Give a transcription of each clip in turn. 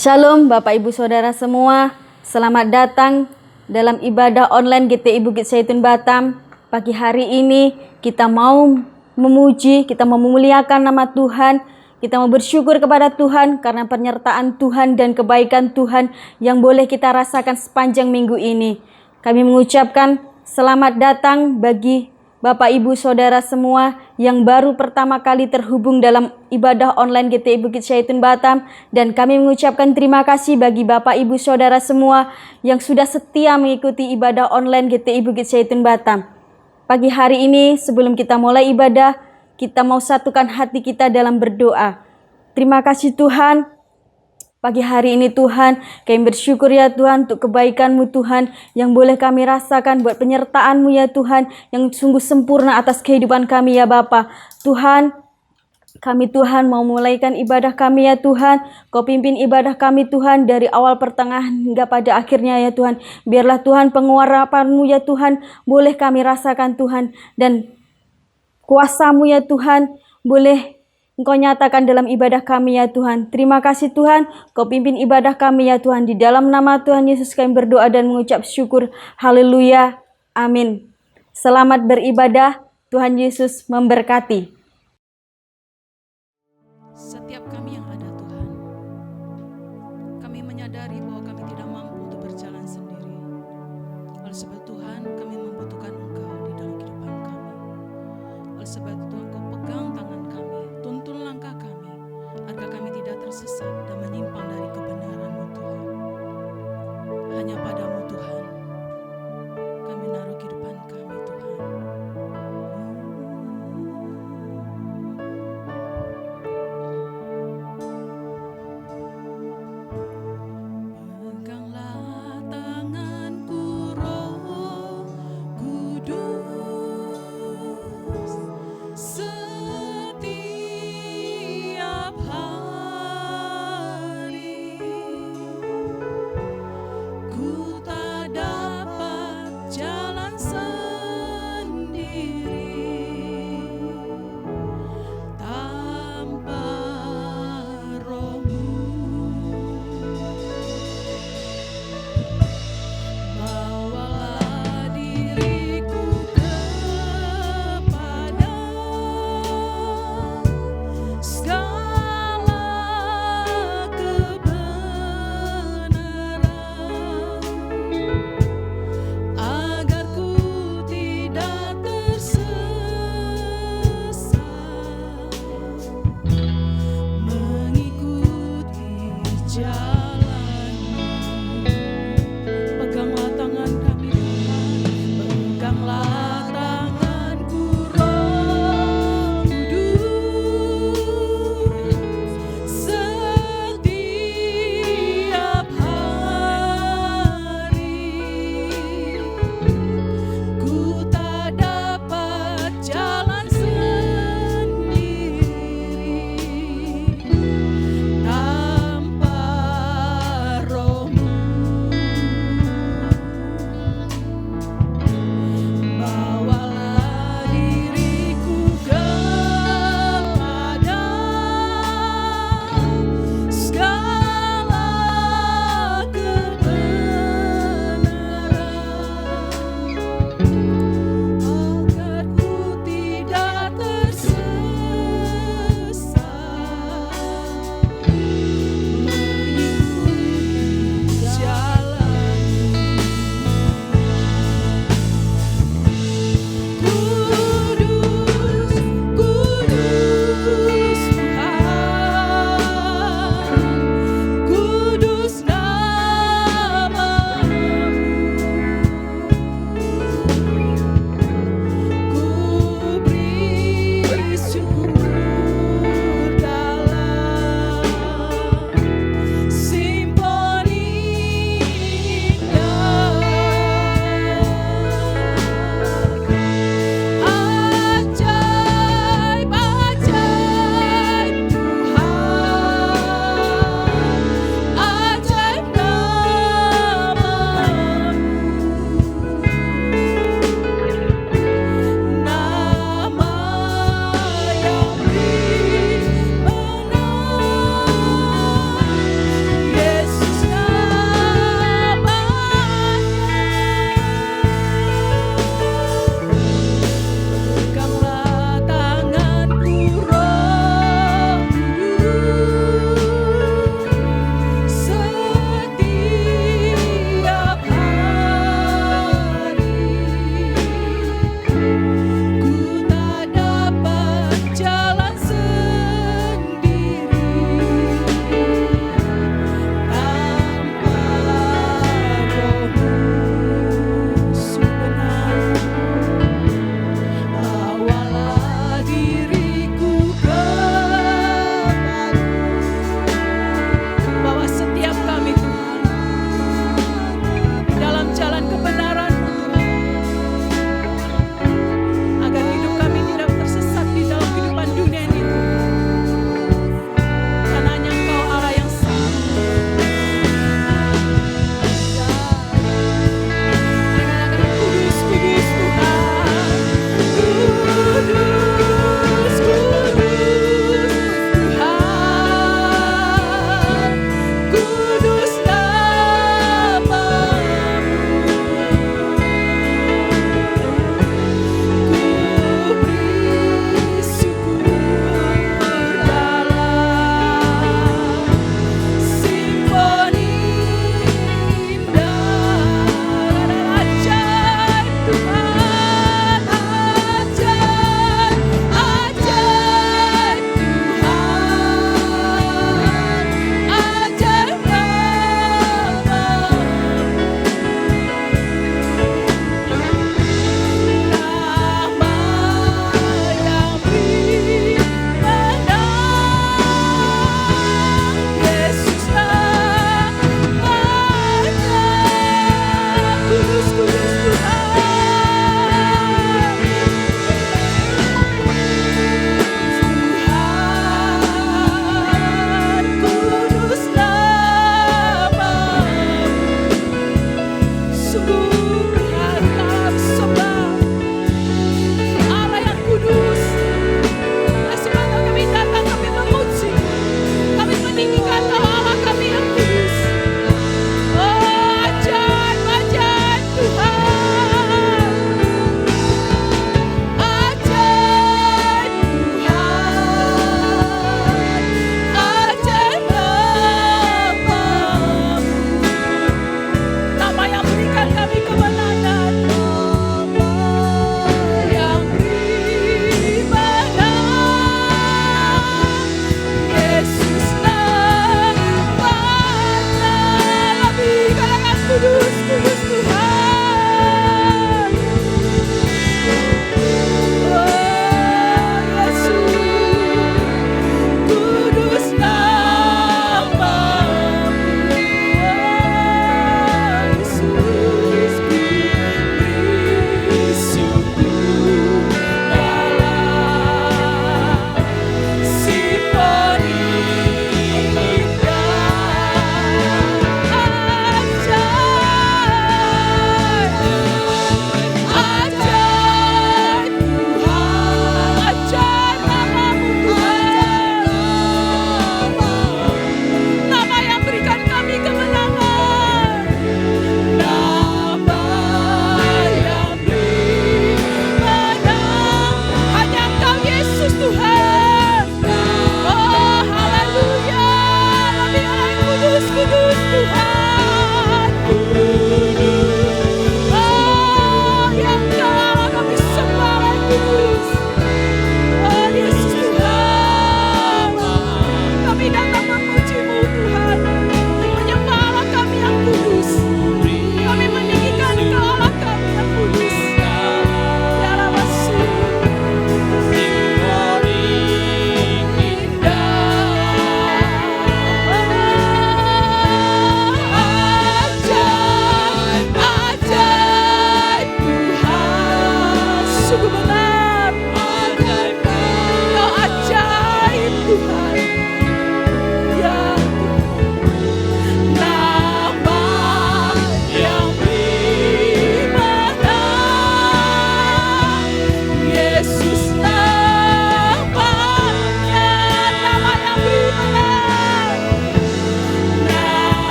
Shalom Bapak Ibu Saudara semua, selamat datang dalam ibadah online GTI Bukit Zaitun Batam. Pagi hari ini kita mau memuji, kita mau memuliakan nama Tuhan, kita mau bersyukur kepada Tuhan karena penyertaan Tuhan dan kebaikan Tuhan yang boleh kita rasakan sepanjang minggu ini. Kami mengucapkan selamat datang bagi Bapak Ibu Saudara semua yang baru pertama kali terhubung dalam ibadah online GTI Bukit Zaitun Batam, dan kami mengucapkan terima kasih bagi Bapak Ibu Saudara semua yang sudah setia mengikuti ibadah online GTI Bukit Zaitun Batam. Pagi hari ini sebelum kita mulai ibadah, kita mau satukan hati kita dalam berdoa. Terima kasih Tuhan. Pagi hari ini Tuhan, kami bersyukur ya Tuhan untuk kebaikan-Mu Tuhan yang boleh kami rasakan, buat penyertaan-Mu ya Tuhan yang sungguh sempurna atas kehidupan kami ya Bapa. Tuhan, kami Tuhan mau mulaikan ibadah kami ya Tuhan. Kau pimpin ibadah kami Tuhan dari awal pertengahan hingga pada akhirnya ya Tuhan. Biarlah Tuhan penguarapan-Mu ya Tuhan boleh kami rasakan Tuhan, dan kuasa-Mu ya Tuhan boleh Engkau nyatakan dalam ibadah kami ya Tuhan. Terima kasih Tuhan, Kau pimpin ibadah kami ya Tuhan. Di dalam nama Tuhan Yesus kami berdoa dan mengucap syukur. Haleluya. Amin. Selamat beribadah. Tuhan Yesus memberkati. Setiap kami yang ada Tuhan, kami menyadari bahwa kami tidak mampu untuk berjalan sendiri. Oleh sebab Tuhan, kami membutuhkan Engkau di dalam kehidupan kami. Oleh sebab Tuhan, Kau pegang tangan kami, tuntun langkah kami, agar kami tidak tersesat dan menyimpang dari kebenaran-Mu Tuhan. Hanya pada-Mu Tuhan, kami naruh kehidupan kami Tuhan. Peganglah tanganku Roh Kudus, setiap hari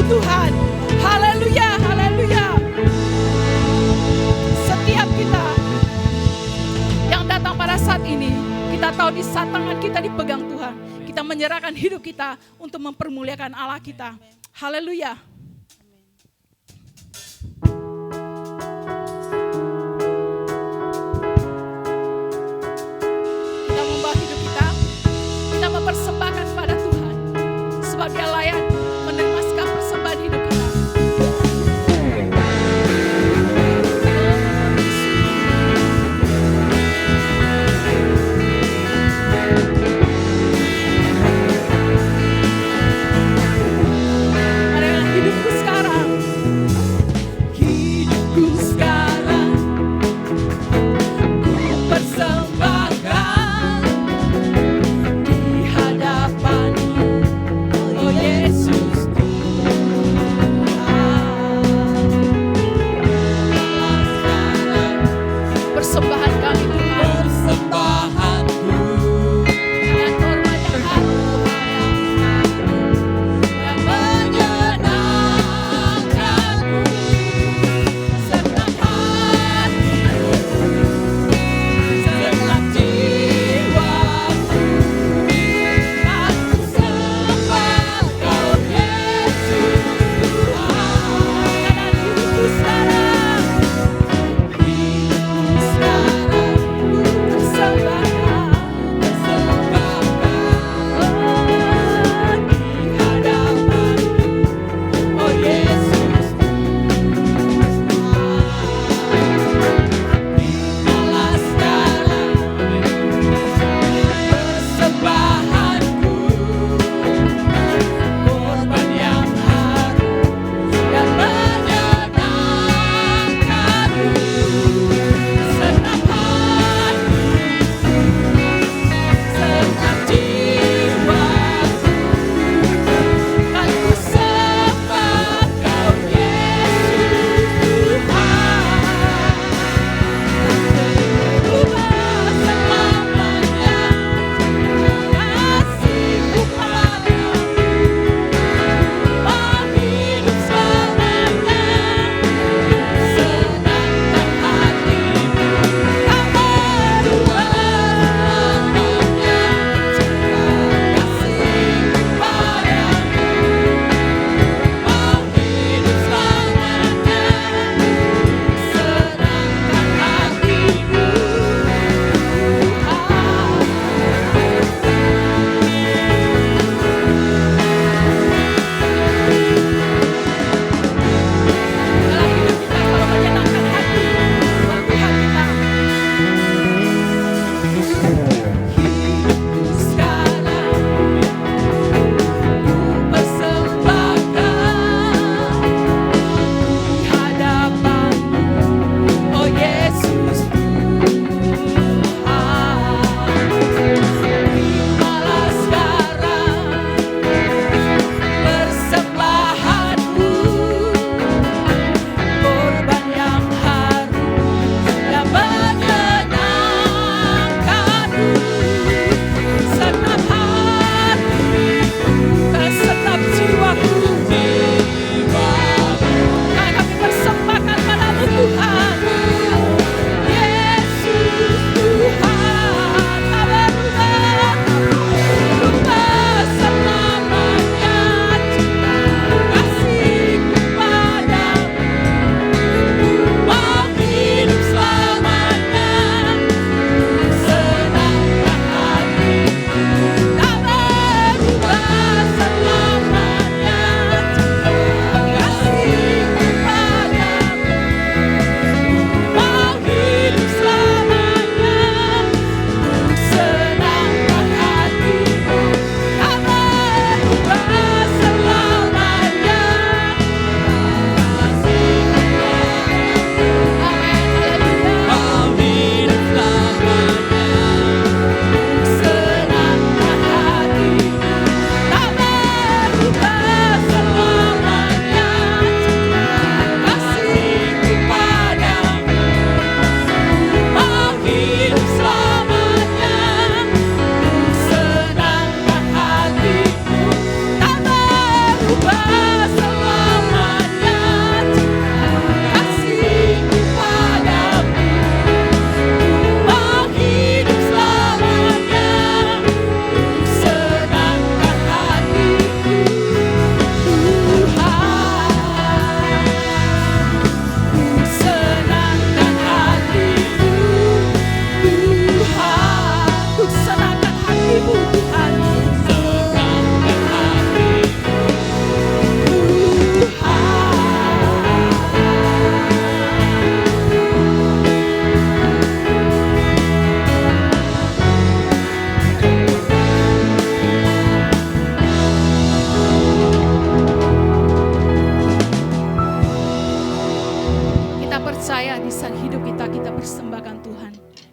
Tuhan. Haleluya, haleluya. Setiap kita yang datang pada saat ini, kita tahu di saat tangan kita dipegang Tuhan. Kita menyerahkan hidup kita untuk mempermuliakan Allah kita. Haleluya. Kita membawa hidup kita mempersembahkan pada Tuhan. Sebab Dia layak menerima segala persembahan hidup kita. Marilah hidupku sekarang ku persembahkan di hadapan-Mu, oh Yesus Tuhan. Persembahan kami Tuhan, dengan hormat yang agung, yang menyenangkan-Mu, senang hati, senang jiwaku, aku sembah Kau Yesus Tuhan. Dan hidupku sekarang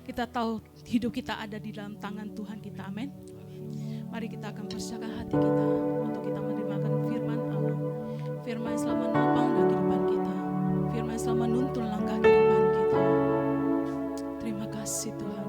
Kita tahu hidup kita ada di dalam tangan Tuhan kita, amin. Mari kita akan persiapkan hati kita untuk kita menerima firman Allah. Firman yang selalu menopang dalam kehidupan kita. Firman yang selalu menuntun langkah kehidupan kita. Terima kasih Tuhan.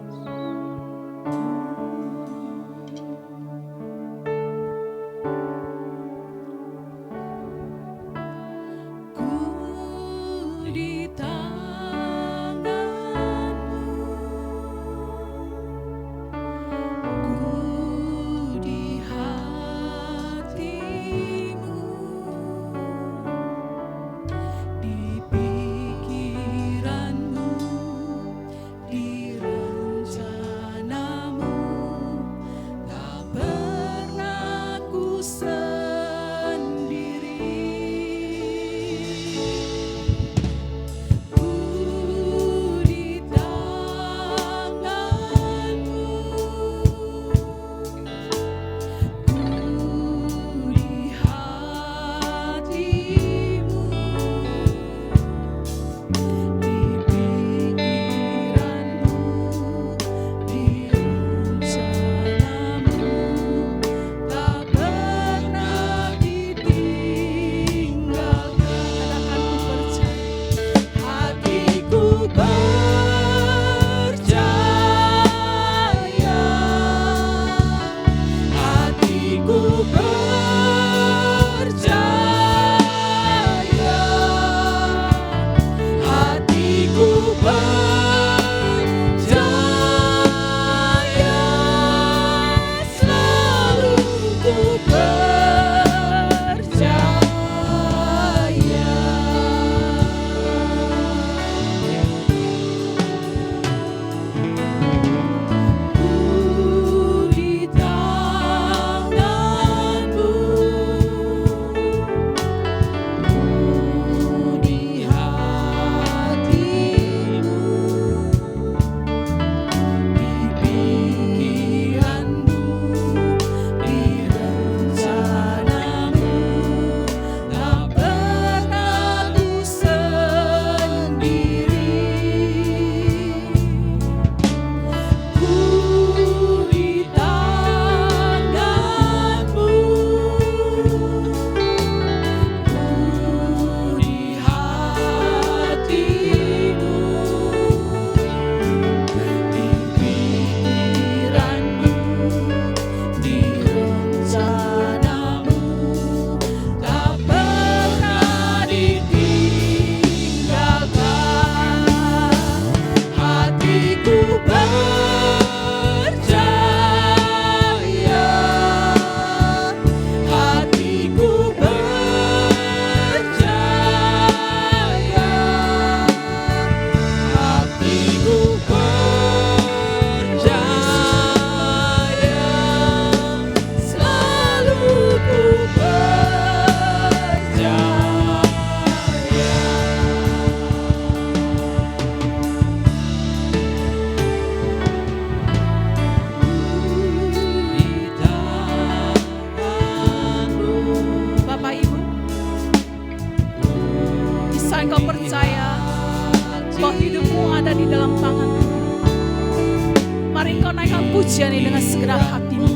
pujian ini dengan segenap hatimu.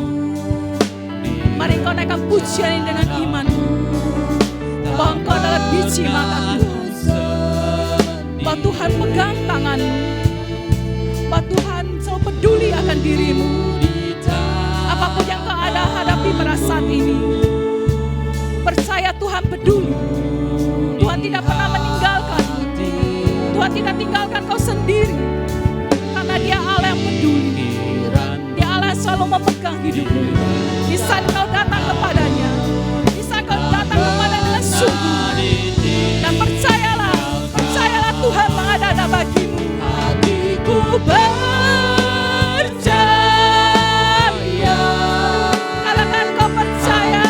Mari kau naikkan pujian ini dengan imanmu, bahwa engkau adalah biji mata Tuhan, bahwa Tuhan pegang tanganmu, bahwa Tuhan selalu peduli akan dirimu. Apapun yang kau ada hadapi pada saat ini, percaya Tuhan peduli. Tuhan tidak pernah meninggalkan, Tuhan tidak tinggalkan kau sendiri, karena Dia Allah yang peduli. Dia Allah yang selalu memegang hidupmu. Di saat kau datang kepadanya, di saat kau datang kepada dengan sungguh, dan percayalah Tuhan mengada-ada bagimu. Hatiku percaya, katakan kau percaya.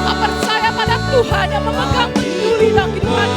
Kau percaya pada Tuhan yang memegang peduli dalam kehidupan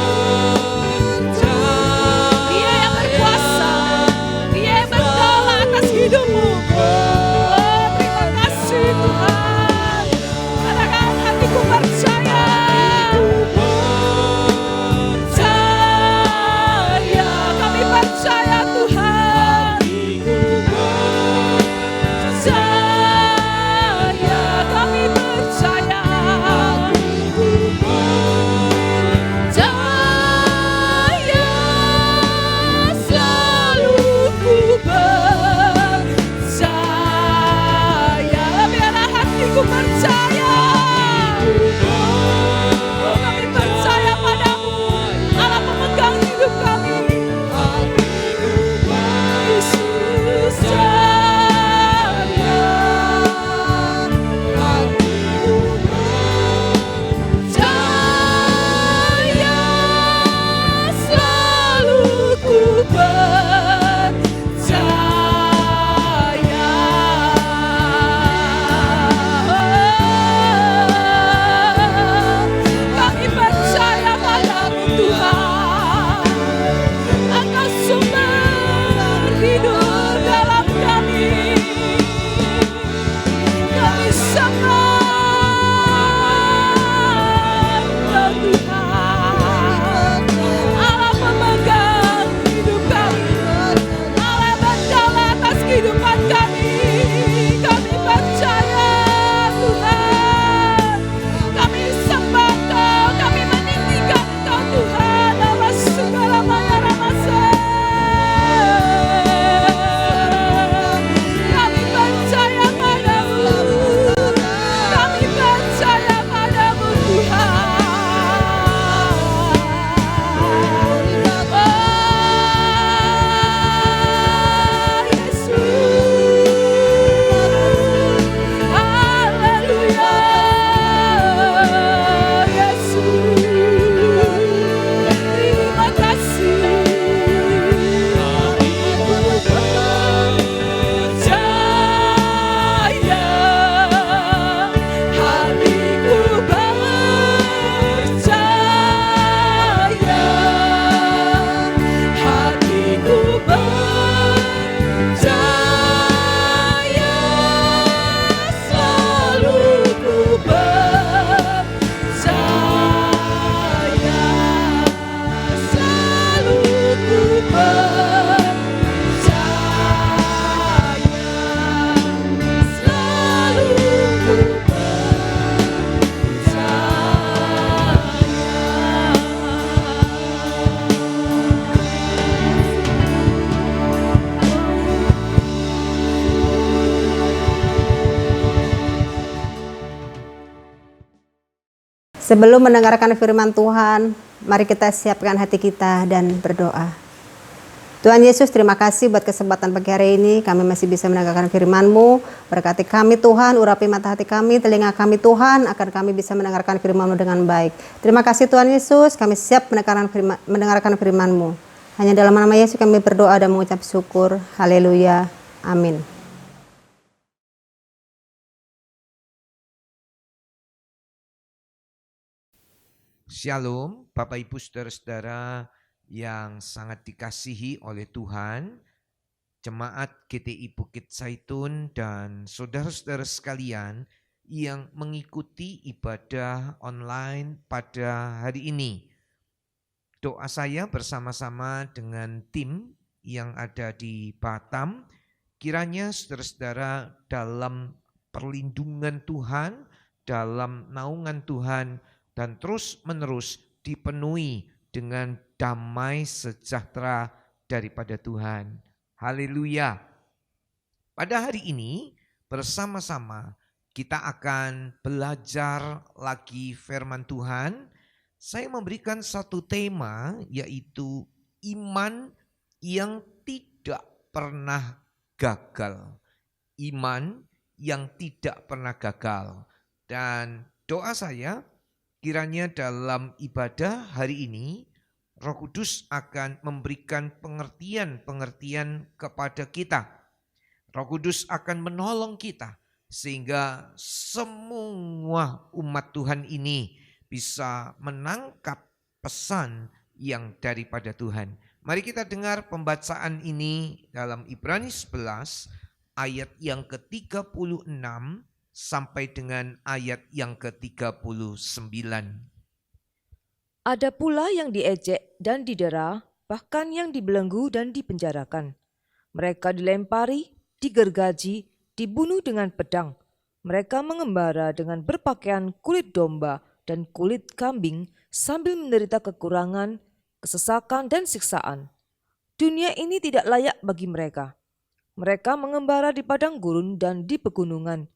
Sebelum mendengarkan firman Tuhan, mari kita siapkan hati kita dan berdoa. Tuhan Yesus, terima kasih buat kesempatan pagi hari ini. Kami masih bisa mendengarkan firman-Mu. Berkati kami Tuhan, urapi mata hati kami, telinga kami Tuhan, agar kami bisa mendengarkan firman-Mu dengan baik. Terima kasih Tuhan Yesus, kami siap mendengarkan firman-Mu. Hanya dalam nama Yesus kami berdoa dan mengucap syukur. Haleluya. Amin. Shalom, Bapak Ibu Saudara-saudara yang sangat dikasihi oleh Tuhan, Jemaat GTI Bukit Zaitun dan saudara-saudara sekalian yang mengikuti ibadah online pada hari ini. Doa saya bersama-sama dengan tim yang ada di Batam, kiranya saudara-saudara dalam perlindungan Tuhan, dalam naungan Tuhan, dan terus-menerus dipenuhi dengan damai sejahtera daripada Tuhan. Haleluya. Pada hari ini bersama-sama kita akan belajar lagi firman Tuhan. Saya memberikan satu tema, yaitu iman yang tidak pernah gagal. Iman yang tidak pernah gagal. Dan doa saya, kiranya dalam ibadah hari ini, Roh Kudus akan memberikan pengertian-pengertian kepada kita. Roh Kudus akan menolong kita sehingga semua umat Tuhan ini bisa menangkap pesan yang daripada Tuhan. Mari kita dengar pembacaan ini dalam Ibrani 11 ayat yang ke-36 sampai dengan ayat yang ke-39. Ada pula yang diejek dan didera, bahkan yang dibelenggu dan dipenjarakan. Mereka dilempari, digergaji, dibunuh dengan pedang. Mereka mengembara dengan berpakaian kulit domba dan kulit kambing sambil menderita kekurangan, kesesakan dan siksaan. Dunia ini tidak layak bagi mereka. Mereka mengembara di padang gurun dan di pegunungan,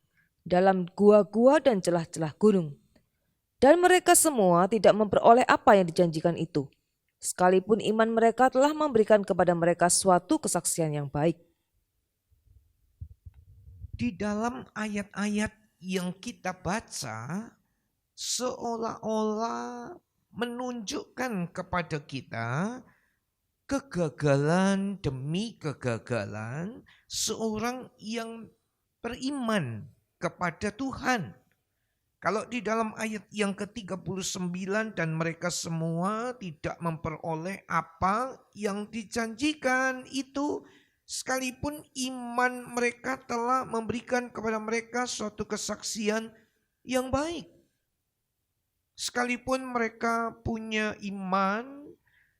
dalam gua-gua dan celah-celah gunung. Dan mereka semua tidak memperoleh apa yang dijanjikan itu, sekalipun iman mereka telah memberikan kepada mereka suatu kesaksian yang baik. Di dalam ayat-ayat yang kita baca, seolah-olah menunjukkan kepada kita kegagalan demi kegagalan seorang yang beriman kepada Tuhan. Kalau di dalam ayat yang ke-39, dan mereka semua tidak memperoleh apa yang dijanjikan itu, sekalipun iman mereka telah memberikan kepada mereka suatu kesaksian yang baik. Sekalipun mereka punya iman,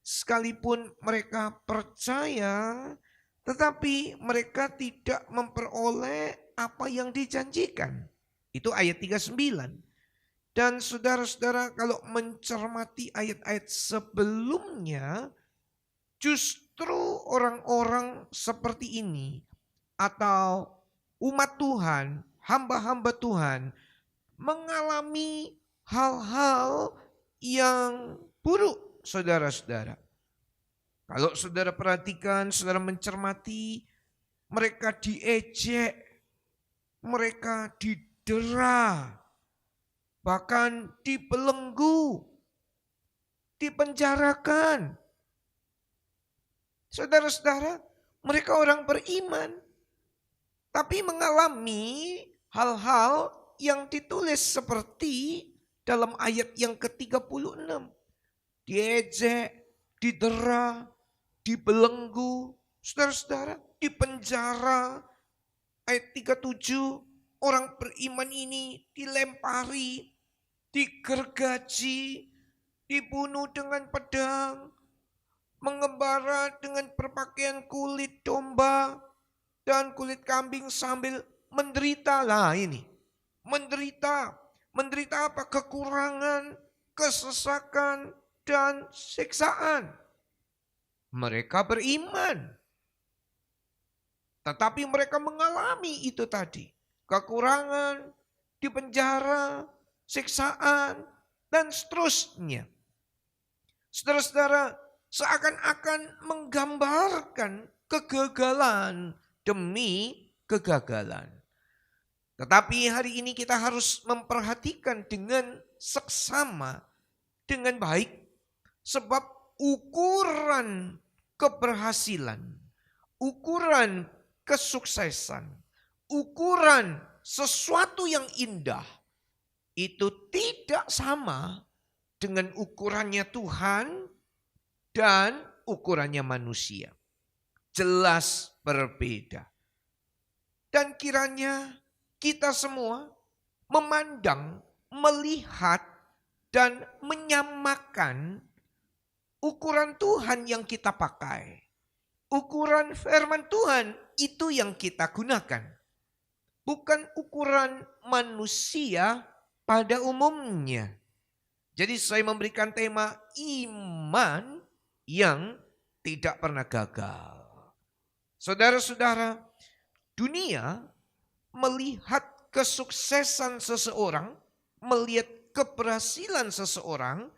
sekalipun mereka percaya, tetapi mereka tidak memperoleh apa yang dijanjikan. Itu ayat 39. Dan saudara-saudara, kalau mencermati ayat-ayat sebelumnya, justru orang-orang seperti ini atau umat Tuhan, hamba-hamba Tuhan mengalami hal-hal yang buruk, saudara-saudara. Kalau saudara perhatikan, saudara mencermati, mereka diejek, mereka didera, bahkan dibelenggu, dipenjarakan. Saudara-saudara, mereka orang beriman, tapi mengalami hal-hal yang ditulis seperti dalam ayat yang ke-36. Diejek, didera, dibelenggu, saudara-saudara, dipenjara. Ayat 37, orang beriman ini dilempari, digergaji, dibunuh dengan pedang, mengembara dengan berpakaian kulit domba dan kulit kambing sambil menderita. Lah ini, menderita apa? Kekurangan, kesesakan, dan siksaan. Mereka beriman, tetapi mereka mengalami itu tadi. Kekurangan, dipenjara, siksaan, dan seterusnya. Saudara-saudara, seakan-akan menggambarkan kegagalan demi kegagalan. Tetapi hari ini kita harus memperhatikan dengan seksama, dengan baik, sebab ukuran keberhasilan, ukuran kesuksesan, ukuran sesuatu yang indah itu tidak sama dengan ukurannya Tuhan dan ukurannya manusia. Jelas berbeda. Dan kiranya kita semua memandang, melihat, dan menyamakan ukuran Tuhan yang kita pakai. Ukuran firman Tuhan itu yang kita gunakan. Bukan ukuran manusia pada umumnya. Jadi saya memberikan tema iman yang tidak pernah gagal. Saudara-saudara, dunia melihat kesuksesan seseorang, melihat keberhasilan seseorang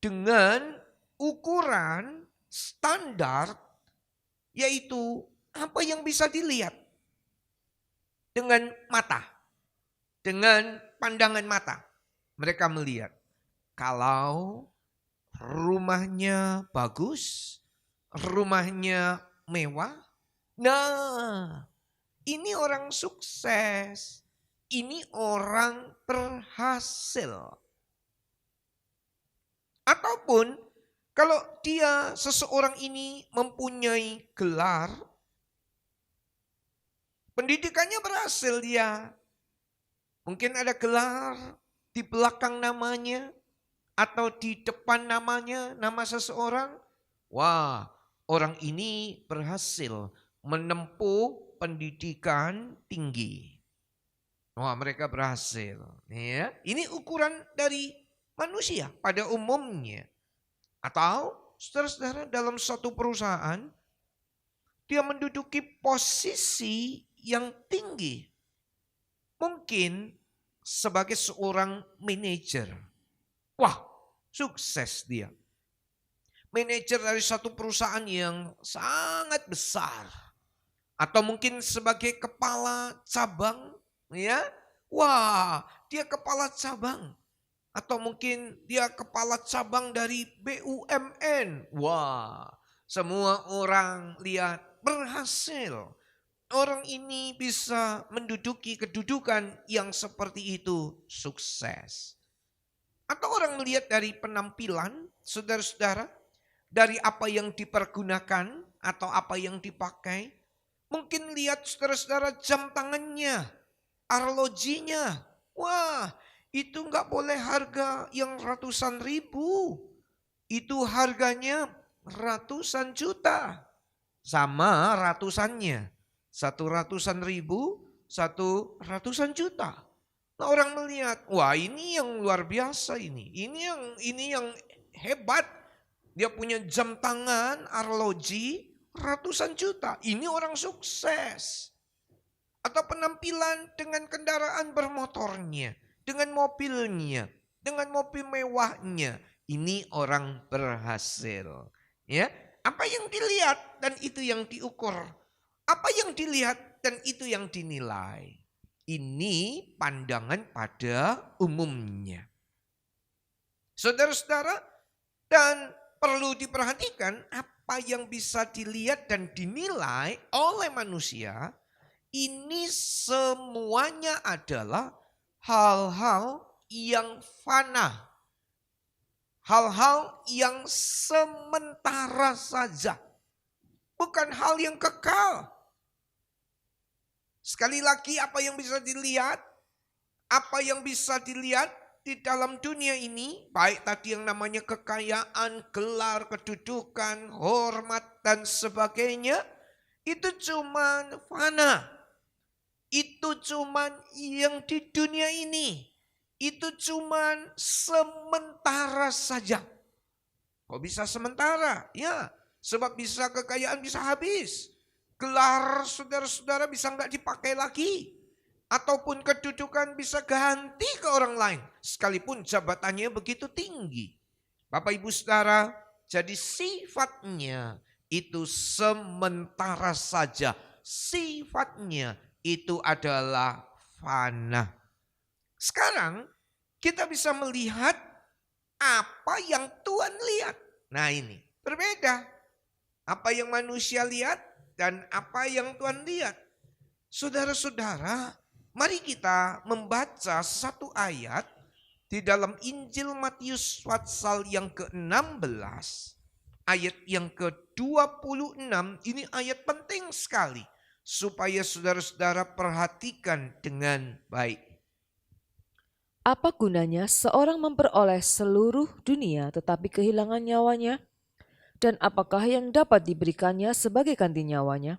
dengan ukuran standar, yaitu apa yang bisa dilihat dengan mata, dengan pandangan mata. Mereka melihat kalau rumahnya bagus, rumahnya mewah, nah ini orang sukses, ini orang berhasil. Ataupun kalau dia seseorang ini mempunyai gelar, pendidikannya berhasil dia. Mungkin ada gelar di belakang namanya atau di depan namanya, nama seseorang. Wah, orang ini berhasil menempuh pendidikan tinggi. Wah, mereka berhasil. Ya, ini ukuran dari manusia pada umumnya. Atau saudara-saudara dalam suatu perusahaan, dia menduduki posisi yang tinggi. Mungkin sebagai seorang manajer. Wah, sukses dia. Manajer dari satu perusahaan yang sangat besar. Atau mungkin sebagai kepala cabang, ya. Wah, dia kepala cabang. Atau mungkin dia kepala cabang dari BUMN. Wah, semua orang lihat berhasil. Orang ini bisa menduduki kedudukan yang seperti itu, sukses. Atau orang melihat dari penampilan, saudara-saudara, dari apa yang dipergunakan atau apa yang dipakai. Mungkin lihat saudara-saudara jam tangannya, arlojinya. Wah, itu nggak boleh harga yang ratusan ribu. Itu harganya ratusan juta. Sama ratusannya. 100.000, 100.000 juta. Nah, orang melihat, wah ini yang luar biasa ini. Ini yang hebat. Dia punya jam tangan, arloji, ratusan juta. Ini orang sukses. Atau penampilan dengan kendaraan bermotornya, dengan mobilnya, dengan mobil mewahnya. Ini orang berhasil. Ya, apa yang dilihat dan itu yang diukur. Apa yang dilihat dan itu yang dinilai. Ini pandangan pada umumnya. Saudara-saudara, dan perlu diperhatikan apa yang bisa dilihat dan dinilai oleh manusia, ini semuanya adalah hal-hal yang fana. Hal-hal yang sementara saja. Bukan hal yang kekal. Sekali lagi apa yang bisa dilihat, apa yang bisa dilihat di dalam dunia ini, baik tadi yang namanya kekayaan, gelar, kedudukan, hormat dan sebagainya, itu cuman fana. Itu cuman yang di dunia ini. Itu cuman sementara saja. Kok bisa sementara? Ya, sebab bisa kekayaan bisa habis. Gelar saudara-saudara bisa nggak dipakai lagi. ataupun kedudukan bisa ganti ke orang lain, sekalipun jabatannya begitu tinggi. Bapak Ibu Saudara, jadi sifatnya itu sementara saja. Sifatnya itu adalah fana. Sekarang kita bisa melihat apa yang Tuhan lihat. Nah ini berbeda. Apa yang manusia lihat dan apa yang Tuhan lihat. Saudara-saudara, mari kita membaca satu ayat di dalam Injil Matius pasal yang ke-16. Ayat yang ke-26, ini ayat penting sekali. Supaya saudara-saudara perhatikan dengan baik. Apa gunanya seorang memperoleh seluruh dunia tetapi kehilangan nyawanya? Dan apakah yang dapat diberikannya sebagai ganti nyawanya?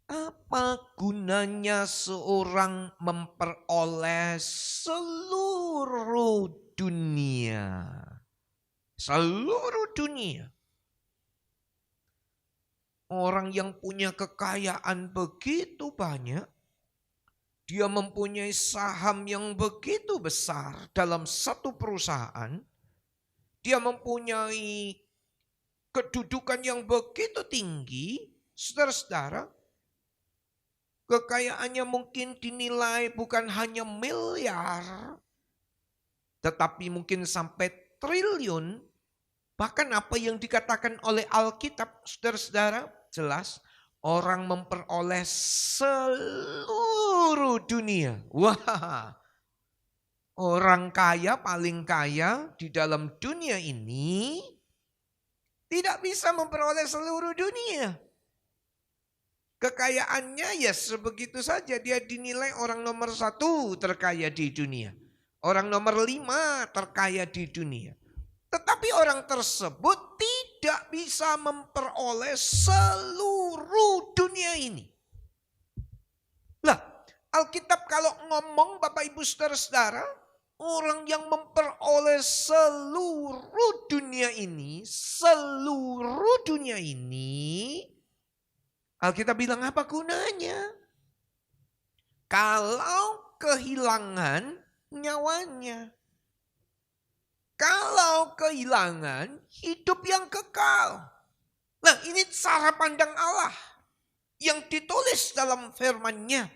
Apa gunanya seorang memperoleh seluruh dunia? Seluruh dunia. Orang yang punya kekayaan begitu banyak, dia mempunyai saham yang begitu besar dalam satu perusahaan, dia mempunyai kedudukan yang begitu tinggi, saudara-saudara, kekayaannya mungkin dinilai bukan hanya miliar, tetapi mungkin sampai triliun. Bahkan apa yang dikatakan oleh Alkitab, saudara-saudara, jelas orang memperoleh seluruh dunia. Wah, orang kaya paling kaya di dalam dunia ini tidak bisa memperoleh seluruh dunia. Kekayaannya ya sebegitu saja, dia dinilai orang nomor 1 terkaya di dunia. Orang nomor 5 terkaya di dunia. Tetapi orang tersebut tidak bisa memperoleh seluruh dunia ini. Lah, Alkitab kalau ngomong Bapak Ibu Saudara-saudara, orang yang memperoleh seluruh dunia ini, Alkitab bilang apa gunanya? Kalau kehilangan nyawanya. Kalau kehilangan hidup yang kekal. Nah ini cara pandang Allah yang ditulis dalam firman-Nya.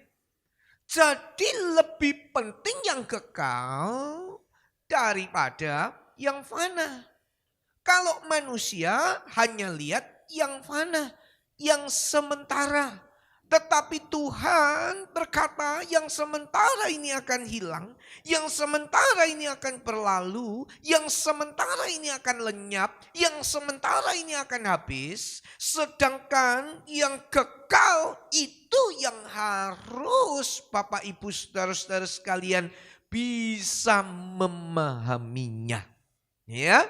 Jadi lebih penting yang kekal daripada yang fana. Kalau manusia hanya lihat yang fana, yang sementara. Tetapi Tuhan berkata yang sementara ini akan hilang, yang sementara ini akan berlalu, yang sementara ini akan lenyap, yang sementara ini akan habis. Sedangkan yang kekal itu yang harus Bapak Ibu Saudara-saudara sekalian bisa memahaminya. Ya,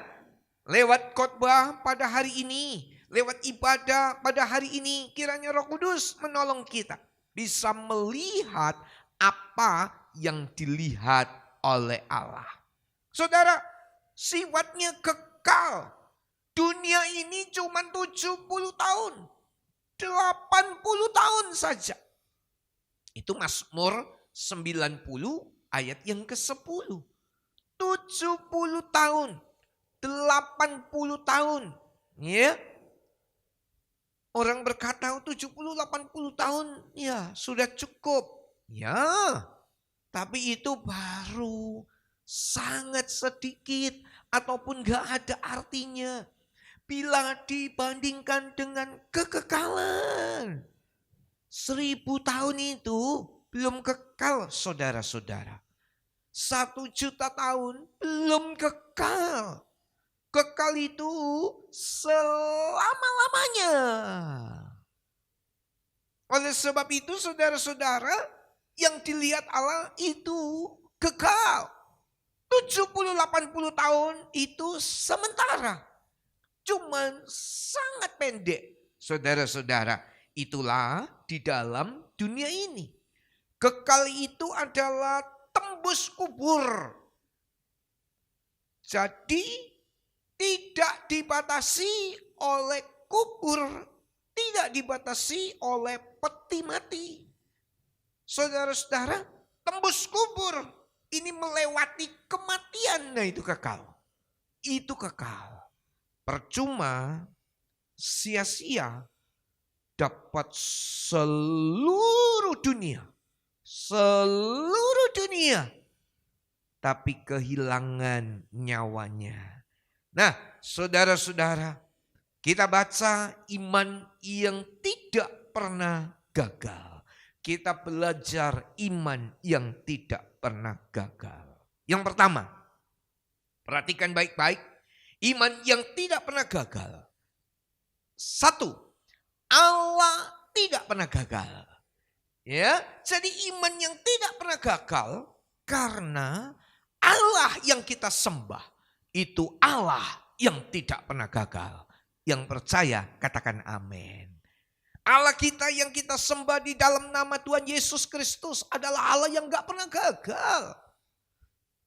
lewat khotbah pada hari ini. Lewat ibadah pada hari ini, kiranya Roh Kudus menolong kita bisa melihat apa yang dilihat oleh Allah. Saudara, sifatnya kekal. Dunia ini cuma 70 tahun. 80 tahun saja. Itu Mazmur 90 ayat yang ke-10. 70 tahun. 80 tahun. Ya. Orang berkata 70-80 tahun ya sudah cukup. Ya, tapi itu baru sangat sedikit ataupun gak ada artinya. Bila dibandingkan dengan kekekalan. 1000 tahun itu belum kekal saudara-saudara. 1.000.000 tahun belum kekal. Kekal itu selama-lamanya. Oleh sebab itu saudara-saudara, yang dilihat Allah itu kekal. 70-80 tahun itu sementara. Cuman sangat pendek. Saudara-saudara, itulah di dalam dunia ini. Kekal itu adalah tembus kubur. Jadi tidak dibatasi oleh kubur, tidak dibatasi oleh peti mati. Saudara-saudara, tembus kubur. Ini melewati kematian. Nah itu kekal. Itu kekal. Percuma, sia-sia dapat seluruh dunia. Seluruh dunia. Tapi kehilangan nyawanya. Nah saudara-saudara, kita baca iman yang tidak pernah gagal. Kita belajar iman yang tidak pernah gagal. Yang pertama, perhatikan baik-baik. Iman yang tidak pernah gagal. Satu, Allah tidak pernah gagal. Ya, jadi iman yang tidak pernah gagal karena Allah yang kita sembah itu Allah yang tidak pernah gagal. Yang percaya katakan amin. Allah kita yang kita sembah di dalam nama Tuhan Yesus Kristus adalah Allah yang gak pernah gagal.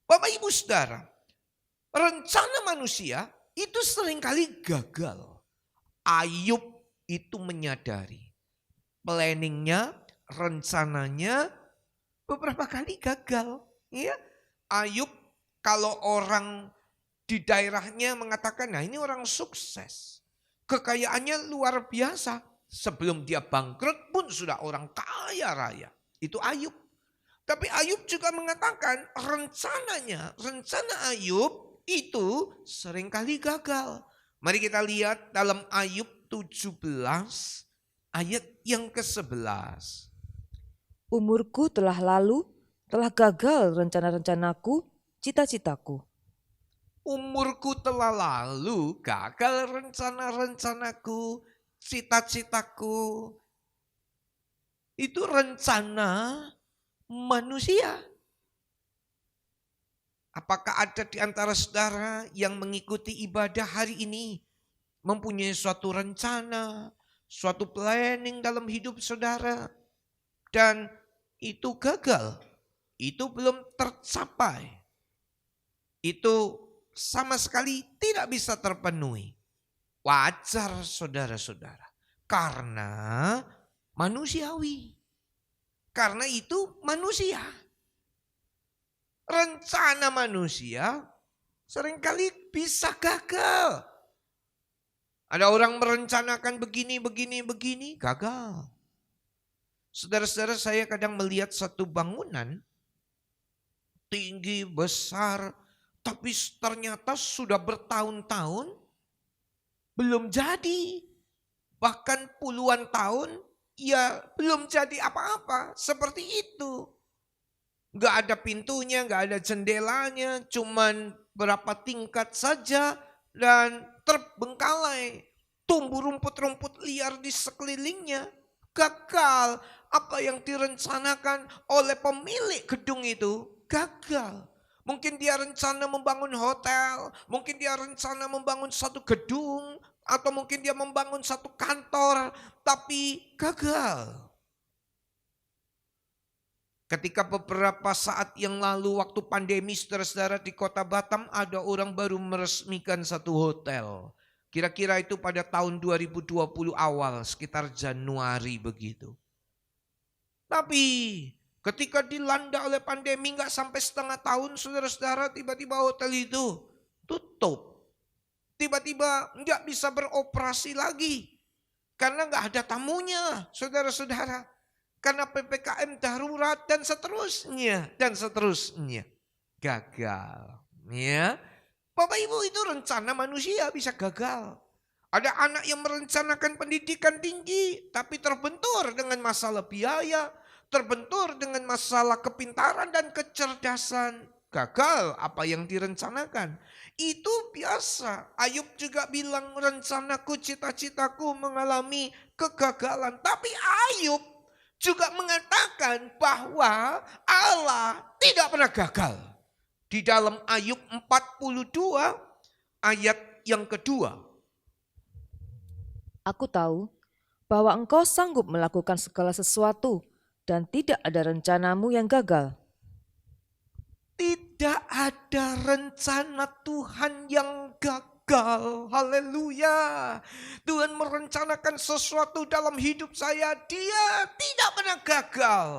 Bapak Ibu Saudara, rencana manusia itu seringkali gagal. Ayub itu menyadari planningnya, rencananya beberapa kali gagal. Ya, Ayub kalau orang di daerahnya mengatakan, nah ini orang sukses. Kekayaannya luar biasa. Sebelum dia bangkrut pun sudah orang kaya raya. Itu Ayub. Tapi Ayub juga mengatakan rencana Ayub itu seringkali gagal. Mari kita lihat dalam Ayub 17 ayat yang ke-11. Umurku telah lalu, telah gagal rencana-rencanaku, cita-citaku. Umurku telah lalu, gagal rencana-rencanaku, cita-citaku. Itu rencana manusia. Apakah ada di antara saudara yang mengikuti ibadah hari ini mempunyai suatu rencana, suatu planning dalam hidup saudara dan itu gagal, itu belum tercapai, itu sama sekali tidak bisa terpenuhi? Wajar saudara-saudara, karena manusiawi. Karena itu manusia. Rencana manusia seringkali bisa gagal. Ada orang merencanakan begini, gagal. Saudara-saudara, saya kadang melihat satu bangunan tinggi, besar, tapi ternyata sudah bertahun-tahun belum jadi. Bahkan puluhan tahun ya belum jadi apa-apa. Seperti itu. Gak ada pintunya, gak ada jendelanya, cuman berapa tingkat saja dan terbengkalai. Tumbuh rumput-rumput liar di sekelilingnya. Gagal. Apa yang direncanakan oleh pemilik gedung itu gagal. Mungkin dia rencana membangun hotel, mungkin dia rencana membangun satu gedung, atau mungkin dia membangun satu kantor, tapi gagal. Ketika beberapa saat yang lalu waktu pandemi saudara-saudara di kota Batam ada orang baru meresmikan satu hotel. Kira-kira itu pada tahun 2020 awal sekitar Januari begitu. Tapi ketika dilanda oleh pandemi gak sampai setengah tahun saudara-saudara tiba-tiba hotel itu tutup. Tiba-tiba gak bisa beroperasi lagi. Karena gak ada tamunya saudara-saudara. Karena PPKM darurat dan seterusnya. Gagal. Ya. Bapak Ibu, itu rencana manusia bisa gagal. Ada anak yang merencanakan pendidikan tinggi. Tapi terbentur dengan masalah biaya. Terbentur dengan masalah kepintaran dan kecerdasan. Gagal apa yang direncanakan. Itu biasa. Ayub juga bilang rencanaku, cita-citaku mengalami kegagalan. Tapi Ayub juga mengatakan bahwa Allah tidak pernah gagal. Di dalam Ayub 42 ayat yang kedua. Aku tahu bahwa engkau sanggup melakukan segala sesuatu dan tidak ada rencanamu yang gagal. Tidak ada rencana Tuhan yang gagal. gagal. Haleluya. Tuhan merencanakan sesuatu dalam hidup saya, dia tidak pernah gagal.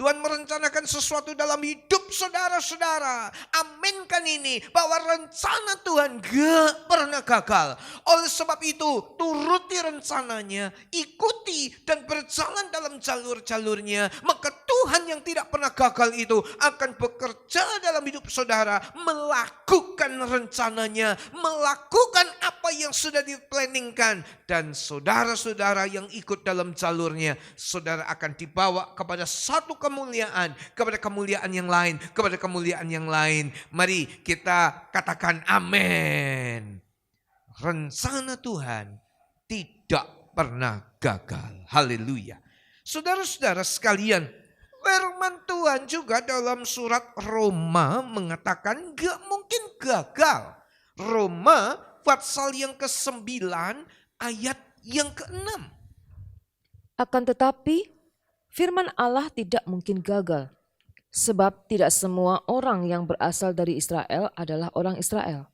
Tuhan merencanakan sesuatu dalam hidup saudara-saudara. Aminkan ini, bahwa rencana Tuhan gak pernah gagal. Oleh sebab itu, turuti rencananya, ikuti dan berjalan dalam jalur-jalurnya. Maka Tuhan yang tidak pernah gagal itu akan bekerja dalam hidup saudara, melakukan rencananya, melakukan apa yang sudah diplanningkan. Dan saudara-saudara yang ikut dalam jalurnya, saudara akan dibawa kepada satu kemuliaan, kepada kemuliaan yang lain, kepada kemuliaan yang lain. Mari kita katakan amin. Rencana Tuhan tidak pernah gagal. Haleluya. Saudara-saudara sekalian, firman Tuhan juga dalam surat Roma mengatakan gak mungkin gagal. Roma pasal yang ke-9 ayat yang ke-6. Akan tetapi, firman Allah tidak mungkin gagal, sebab tidak semua orang yang berasal dari Israel adalah orang Israel.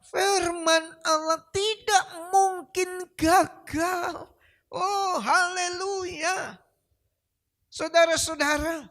Firman Allah tidak mungkin gagal. Oh, haleluya. Saudara-saudara,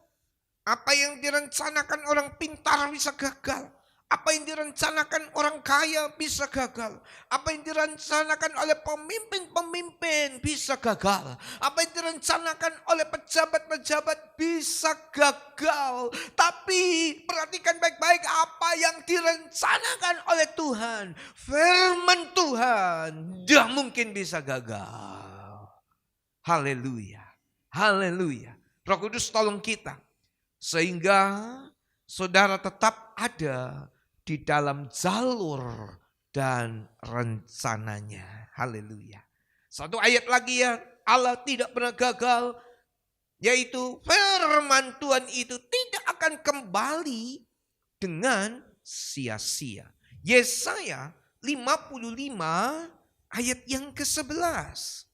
apa yang direncanakan orang pintar bisa gagal. Apa yang direncanakan orang kaya bisa gagal. Apa yang direncanakan oleh pemimpin-pemimpin bisa gagal. Apa yang direncanakan oleh pejabat-pejabat bisa gagal. Tapi perhatikan baik-baik apa yang direncanakan oleh Tuhan. Firman Tuhan tidak mungkin bisa gagal. Haleluya. Haleluya. Roh Kudus tolong kita. Sehingga saudara tetap ada di dalam jalur dan rencananya. Haleluya. Satu ayat lagi yang Allah tidak pernah gagal, yaitu firman Tuhan itu tidak akan kembali dengan sia-sia. Yesaya 55 ayat yang ke-11.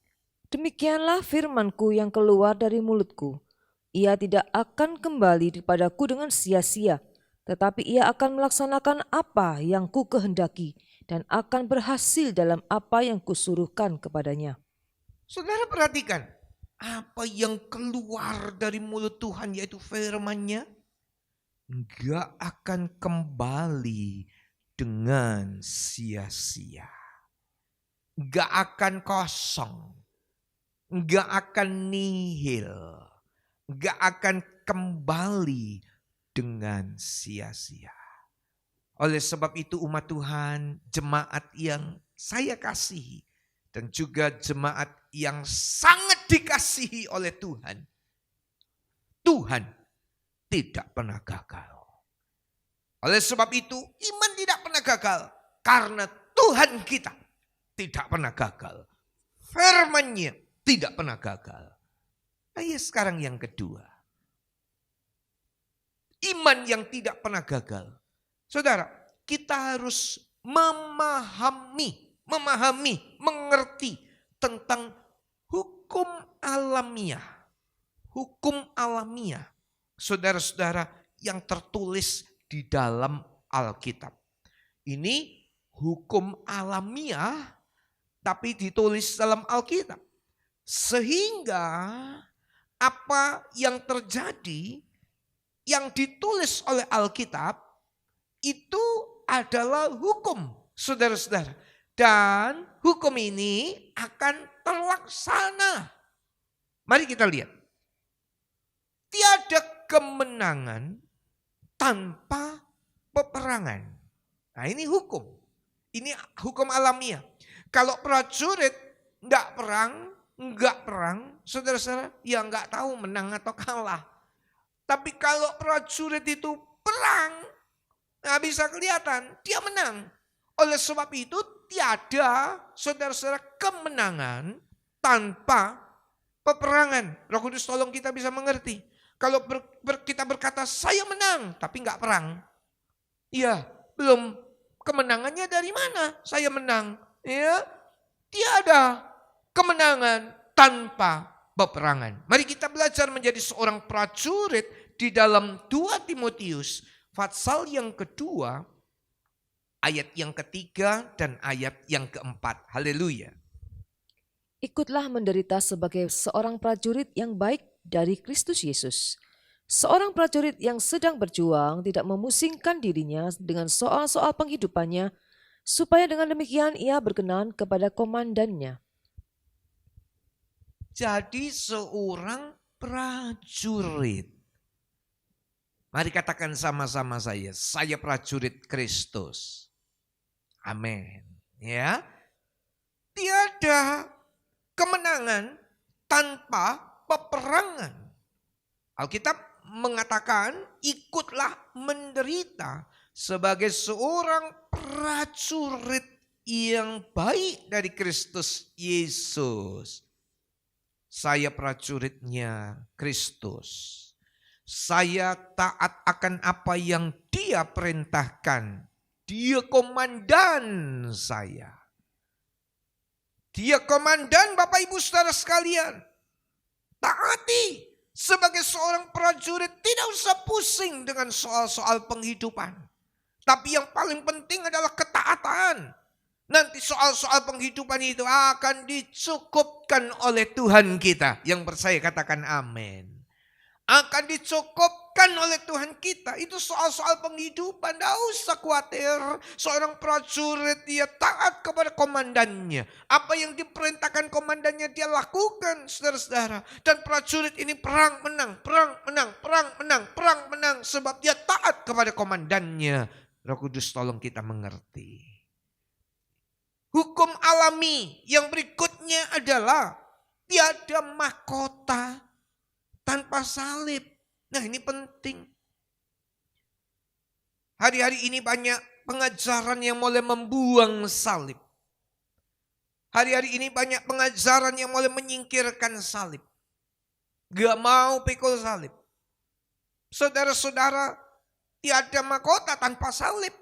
Demikianlah firmanku yang keluar dari mulutku. Ia tidak akan kembali kepadaku dengan sia-sia, tetapi ia akan melaksanakan apa yang ku kehendaki dan akan berhasil dalam apa yang kusuruhkan kepadanya. Saudara perhatikan, apa yang keluar dari mulut Tuhan yaitu firman-Nya enggak akan kembali dengan sia-sia. Enggak akan kosong. Enggak akan nihil. Enggak akan kembali dengan sia-sia. Oleh sebab itu umat Tuhan, jemaat yang saya kasihi dan juga jemaat yang sangat dikasihi oleh Tuhan. Tuhan tidak pernah gagal. Oleh sebab itu iman tidak pernah gagal karena Tuhan kita tidak pernah gagal. Firman-Nya tidak pernah gagal. Ayo sekarang yang kedua. Iman yang tidak pernah gagal. Saudara, kita harus memahami, mengerti tentang hukum alamiah. Hukum alamiah. Saudara-saudara yang tertulis di dalam Alkitab. Ini hukum alamiah tapi ditulis dalam Alkitab. Sehingga apa yang terjadi yang ditulis oleh Alkitab itu adalah hukum, saudara-saudara. Dan hukum ini akan terlaksana. Mari kita lihat. Tiada kemenangan tanpa peperangan. Nah ini hukum. Ini hukum alamiah. Kalau prajurit enggak perang, saudara-saudara, ya enggak tahu menang atau kalah. Tapi kalau prajurit itu perang, nah bisa kelihatan dia menang. Oleh sebab itu tiada, saudara-saudara, kemenangan tanpa peperangan. Roh Kudus tolong kita bisa mengerti. Kalau kita berkata saya menang tapi enggak perang. Ya, belum kemenangannya dari mana saya menang. Ya, tiada kemenangan tanpa peperangan. Mari kita belajar menjadi seorang prajurit di dalam 2 Timotius pasal yang kedua Ayat yang ketiga dan ayat yang keempat. Haleluya. Ikutlah menderita sebagai seorang prajurit yang baik dari Kristus Yesus. Seorang prajurit yang sedang berjuang tidak memusingkan dirinya dengan soal-soal penghidupannya, supaya dengan demikian ia berkenan kepada komandannya. Jadi seorang prajurit. Mari katakan sama-sama saya prajurit Kristus. Amin. Ya. Tiada kemenangan tanpa peperangan. Alkitab mengatakan ikutlah menderita sebagai seorang prajurit yang baik dari Kristus Yesus. Saya prajuritnya Kristus. Saya taat akan apa yang Dia perintahkan. Dia komandan saya. Dia komandan Bapak Ibu Saudara sekalian. Taati sebagai seorang prajurit, tidak usah pusing dengan soal-soal penghidupan. Tapi yang paling penting adalah ketaatan. Nanti soal-soal penghidupan itu akan dicukupkan oleh Tuhan kita. Yang percaya katakan amin. Akan dicukupkan oleh Tuhan kita. Itu soal-soal penghidupan. Tidak usah khawatir. Seorang prajurit dia taat kepada komandannya. Apa yang diperintahkan komandannya dia lakukan, saudara-saudara. Dan prajurit ini perang menang, perang menang, perang menang, perang menang. Sebab dia taat kepada komandannya. Roh Kudus tolong kita mengerti. Hukum alami yang berikutnya adalah tiada mahkota tanpa salib. Nah, ini penting. Hari-hari ini banyak pengajaran yang mulai membuang salib. Hari-hari ini banyak pengajaran yang mulai menyingkirkan salib. Gak mau pikul salib. Saudara-saudara, tiada mahkota tanpa salib.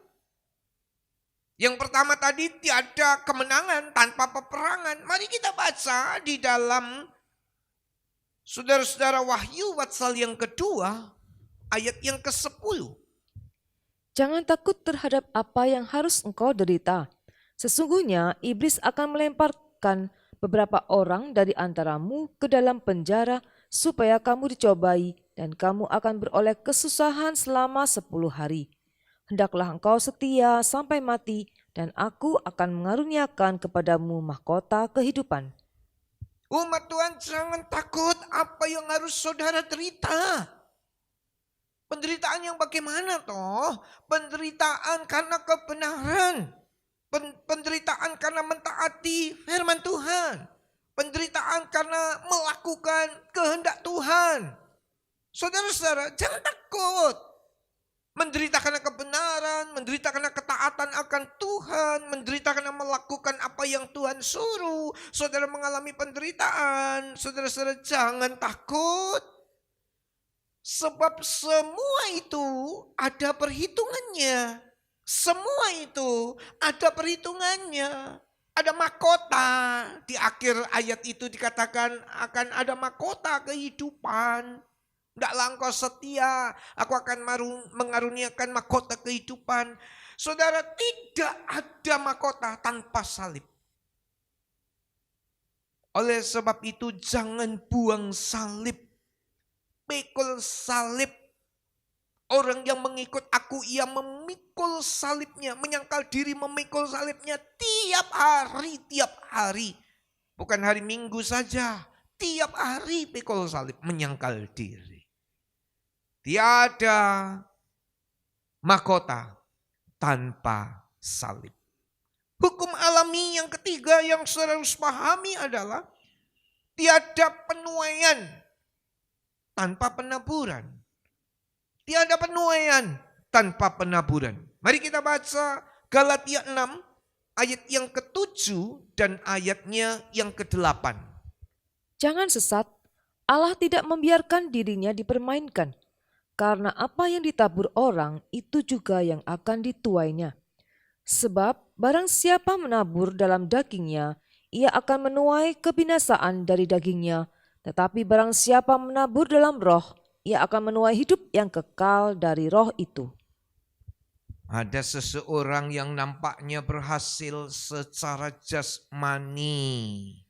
Yang pertama tadi, tiada kemenangan tanpa peperangan. Mari kita baca di dalam saudara-saudara Wahyu pasal yang kedua, ayat yang ke-10. Jangan takut terhadap apa yang harus engkau derita. Sesungguhnya iblis akan melemparkan beberapa orang dari antaramu ke dalam penjara supaya kamu dicobai dan kamu akan beroleh kesusahan selama 10 hari. Hendaklah engkau setia sampai mati dan aku akan mengaruniakan kepadamu mahkota kehidupan. Umat Tuhan jangan takut apa yang harus saudara derita. Penderitaan yang bagaimana toh? Penderitaan karena kebenaran. Penderitaan karena mentaati firman Tuhan. Penderitaan karena melakukan kehendak Tuhan. Saudara-saudara jangan takut. Menderita karena kebenaran, menderita karena ketaatan akan Tuhan, menderita karena melakukan apa yang Tuhan suruh. Saudara mengalami penderitaan, saudara-saudara jangan takut. Sebab semua itu ada perhitungannya. Semua itu ada perhitungannya. Ada mahkota. Di akhir ayat itu dikatakan akan ada mahkota kehidupan. Tidaklah engkau setia, aku akan mengaruniakan mahkota kehidupan. Saudara, tidak ada mahkota tanpa salib. Oleh sebab itu jangan buang salib. Pikul salib. Orang yang mengikut aku, ia memikul salibnya. Menyangkal diri memikul salibnya tiap hari. Bukan hari Minggu saja. Tiap hari pikul salib, menyangkal diri. Tiada mahkota tanpa salib. Hukum alami yang ketiga yang saudara harus pahami adalah tiada penuaian tanpa penaburan. Tiada penuaian tanpa penaburan. Mari kita baca Galatia 6 ayat yang ke-7 dan ayatnya yang ke-8. Jangan sesat, Allah tidak membiarkan dirinya dipermainkan. Karena apa yang ditabur orang itu juga yang akan dituainya. Sebab barang siapa menabur dalam dagingnya, ia akan menuai kebinasaan dari dagingnya. Tetapi barang siapa menabur dalam roh, ia akan menuai hidup yang kekal dari roh itu. Ada seseorang yang nampaknya berhasil secara jasmani.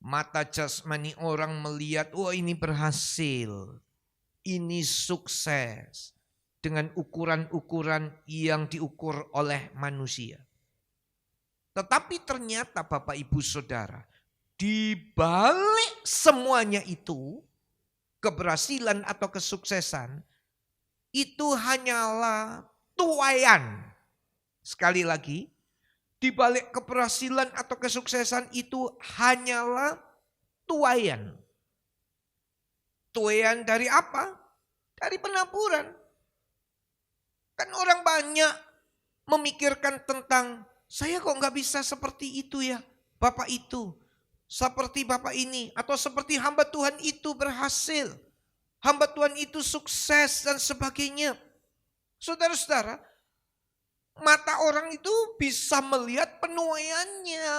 Mata jasmani orang melihat, oh ini berhasil, ini sukses. Dengan ukuran-ukuran yang diukur oleh manusia. Tetapi ternyata Bapak Ibu Saudara, di balik semuanya itu, keberhasilan atau kesuksesan, itu hanyalah tuaian. Sekali lagi, di balik keberhasilan atau kesuksesan itu hanyalah tuaian. Tuaian dari apa? Dari penaburan. Kan orang banyak memikirkan tentang, saya kok nggak bisa seperti itu ya, Bapak itu. Seperti Bapak ini, atau seperti hamba Tuhan itu berhasil. Hamba Tuhan itu sukses dan sebagainya. Saudara-saudara, mata orang itu bisa melihat penuaiannya.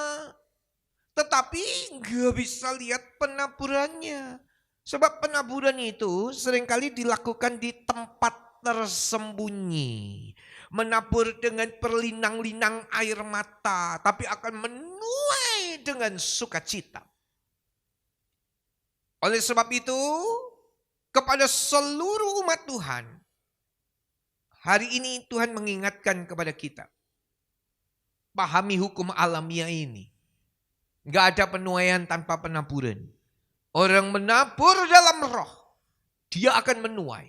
Tetapi nggak bisa lihat penaburannya. Sebab penaburan itu seringkali dilakukan di tempat tersembunyi. Menabur dengan perlinang-linang air mata, tapi akan menuai dengan sukacita. Oleh sebab itu, kepada seluruh umat Tuhan, hari ini Tuhan mengingatkan kepada kita. Pahami hukum alamiah ini. Gak ada penuaian tanpa penaburan. Orang menabur dalam roh, dia akan menuai.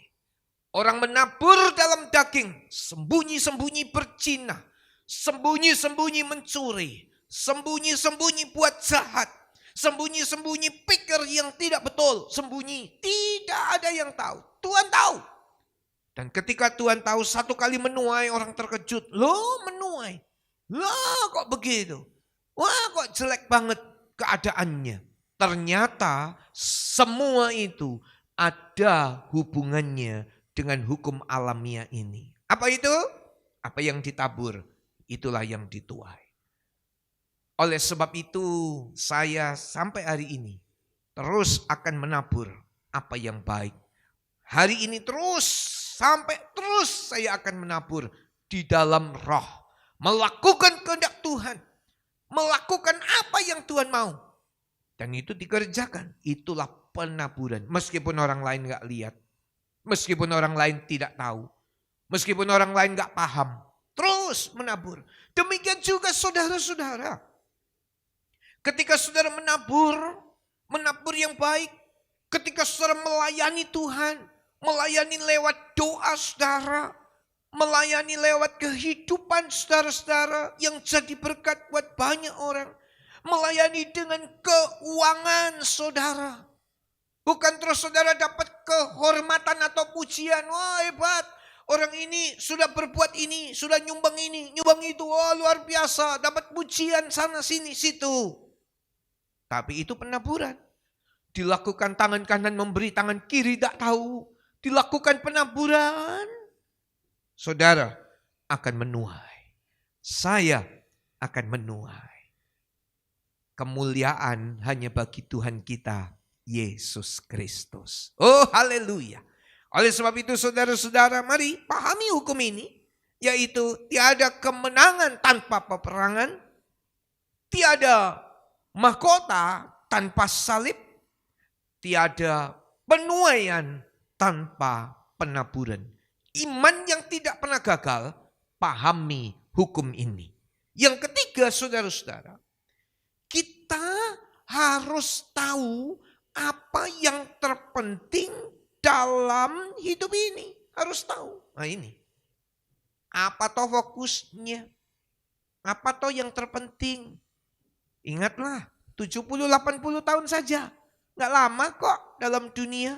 Orang menabur dalam daging, sembunyi-sembunyi berzina, sembunyi-sembunyi mencuri, sembunyi-sembunyi buat jahat, sembunyi-sembunyi pikir yang tidak betul, sembunyi, tidak ada yang tahu. Tuhan tahu. Dan ketika Tuhan tahu, satu kali menuai, orang terkejut. Loh menuai? Loh kok begitu? Wah kok jelek banget keadaannya. Ternyata semua itu ada hubungannya dengan hukum alamiah ini. Apa itu? Apa yang ditabur, itulah yang dituai. Oleh sebab itu saya sampai hari ini terus akan menabur apa yang baik. Hari ini terus saya akan menabur di dalam roh. Melakukan kehendak Tuhan. Melakukan apa yang Tuhan mau. Dan itu dikerjakan. Itulah penaburan. Meskipun orang lain gak lihat. Meskipun orang lain tidak tahu. Meskipun orang lain gak paham. Terus menabur. Demikian juga saudara-saudara. Ketika saudara menabur yang baik. Ketika saudara melayani Tuhan. Melayani lewat doa saudara. Melayani lewat kehidupan saudara-saudara yang jadi berkat buat banyak orang. Melayani dengan keuangan saudara. Bukan terus saudara dapat kehormatan atau pujian. Wah hebat, orang ini sudah berbuat ini, sudah nyumbang ini, nyumbang itu. Wah luar biasa, dapat pujian sana sini situ. Tapi itu penaburan. Dilakukan tangan kanan memberi, tangan kiri tak tahu. Dilakukan penaburan. Saudara akan menuai. Saya akan menuai. Kemuliaan hanya bagi Tuhan kita, Yesus Kristus. Oh haleluya. Oleh sebab itu saudara-saudara, mari pahami hukum ini. Yaitu tiada kemenangan tanpa peperangan. Tiada mahkota tanpa salib. Tiada penuaian tanpa penaburan. Iman yang tidak pernah gagal, pahami hukum ini. Yang ketiga saudara-saudara, kita harus tahu apa yang terpenting dalam hidup ini. Harus tahu. Nah ini. Apa toh fokusnya? Apa toh yang terpenting? Ingatlah, 70-80 tahun saja. Gak lama kok dalam dunia.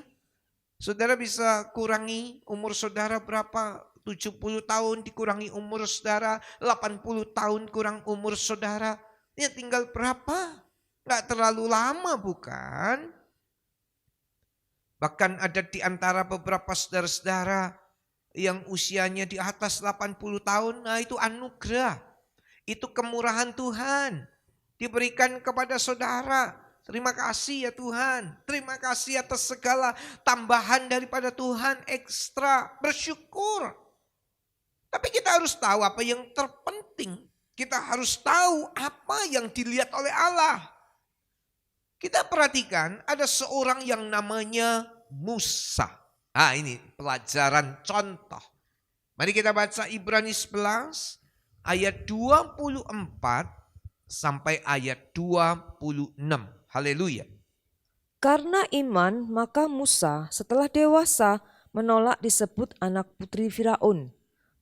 Saudara bisa kurangi umur saudara berapa? 70 tahun dikurangi umur saudara. 80 tahun kurang umur saudara. Ya tinggal berapa? Gak terlalu lama bukan? Bahkan ada di antara beberapa saudara-saudara yang usianya di atas 80 tahun. Nah itu anugerah. Itu kemurahan Tuhan. Diberikan kepada saudara. Terima kasih ya Tuhan. Terima kasih atas segala tambahan daripada Tuhan. Ekstra. Bersyukur. Tapi kita harus tahu apa yang terpenting. Kita harus tahu apa yang dilihat oleh Allah. Kita perhatikan ada seorang yang namanya Musa. Ini pelajaran contoh. Mari kita baca Ibrani 11 ayat 24 sampai ayat 26. Haleluya. Karena iman, maka Musa setelah dewasa menolak disebut anak putri Firaun.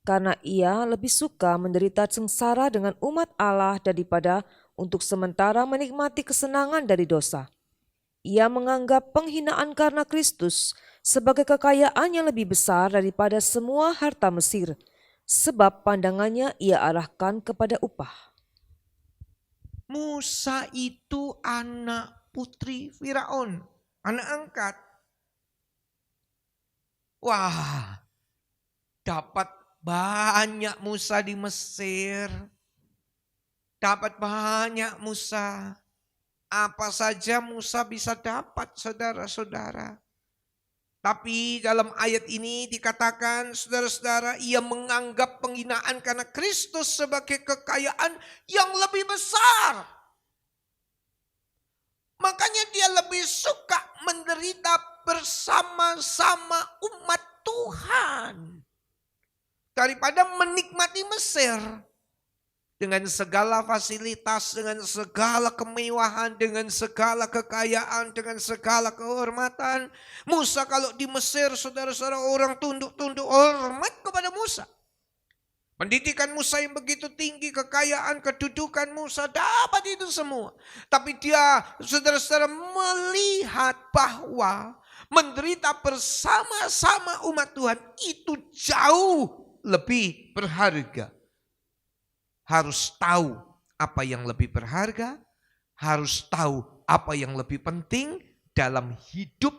Karena ia lebih suka menderita sengsara dengan umat Allah daripada untuk sementara menikmati kesenangan dari dosa. Ia menganggap penghinaan karena Kristus sebagai kekayaan yang lebih besar daripada semua harta Mesir, sebab pandangannya ia arahkan kepada upah. Musa itu anak putri Firaun, anak angkat. Wah, dapat banyak Musa di Mesir. Dapat banyak Musa. Apa saja Musa bisa dapat, saudara-saudara. Tapi dalam ayat ini dikatakan, saudara-saudara, ia menganggap penghinaan karena Kristus sebagai kekayaan yang lebih besar. Makanya dia lebih suka menderita bersama-sama umat Tuhan daripada menikmati Mesir. Dengan segala fasilitas, dengan segala kemewahan, dengan segala kekayaan, dengan segala kehormatan. Musa kalau di Mesir, saudara-saudara, orang tunduk-tunduk hormat kepada Musa. Pendidikan Musa yang begitu tinggi, kekayaan, kedudukan Musa, dapat itu semua. Tapi dia, saudara-saudara, melihat bahwa menderita bersama-sama umat Tuhan itu jauh lebih berharga. Harus tahu apa yang lebih berharga, harus tahu apa yang lebih penting dalam hidup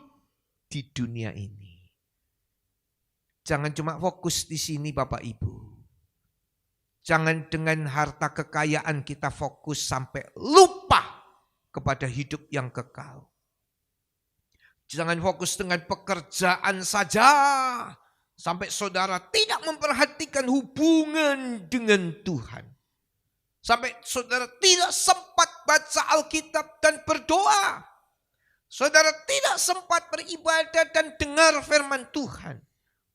di dunia ini. Jangan cuma fokus di sini Bapak Ibu. Jangan dengan harta kekayaan kita fokus sampai lupa kepada hidup yang kekal. Jangan fokus dengan pekerjaan saja sampai saudara tidak memperhatikan hubungan dengan Tuhan. Sampai saudara tidak sempat baca Alkitab dan berdoa. Saudara tidak sempat beribadah dan dengar firman Tuhan.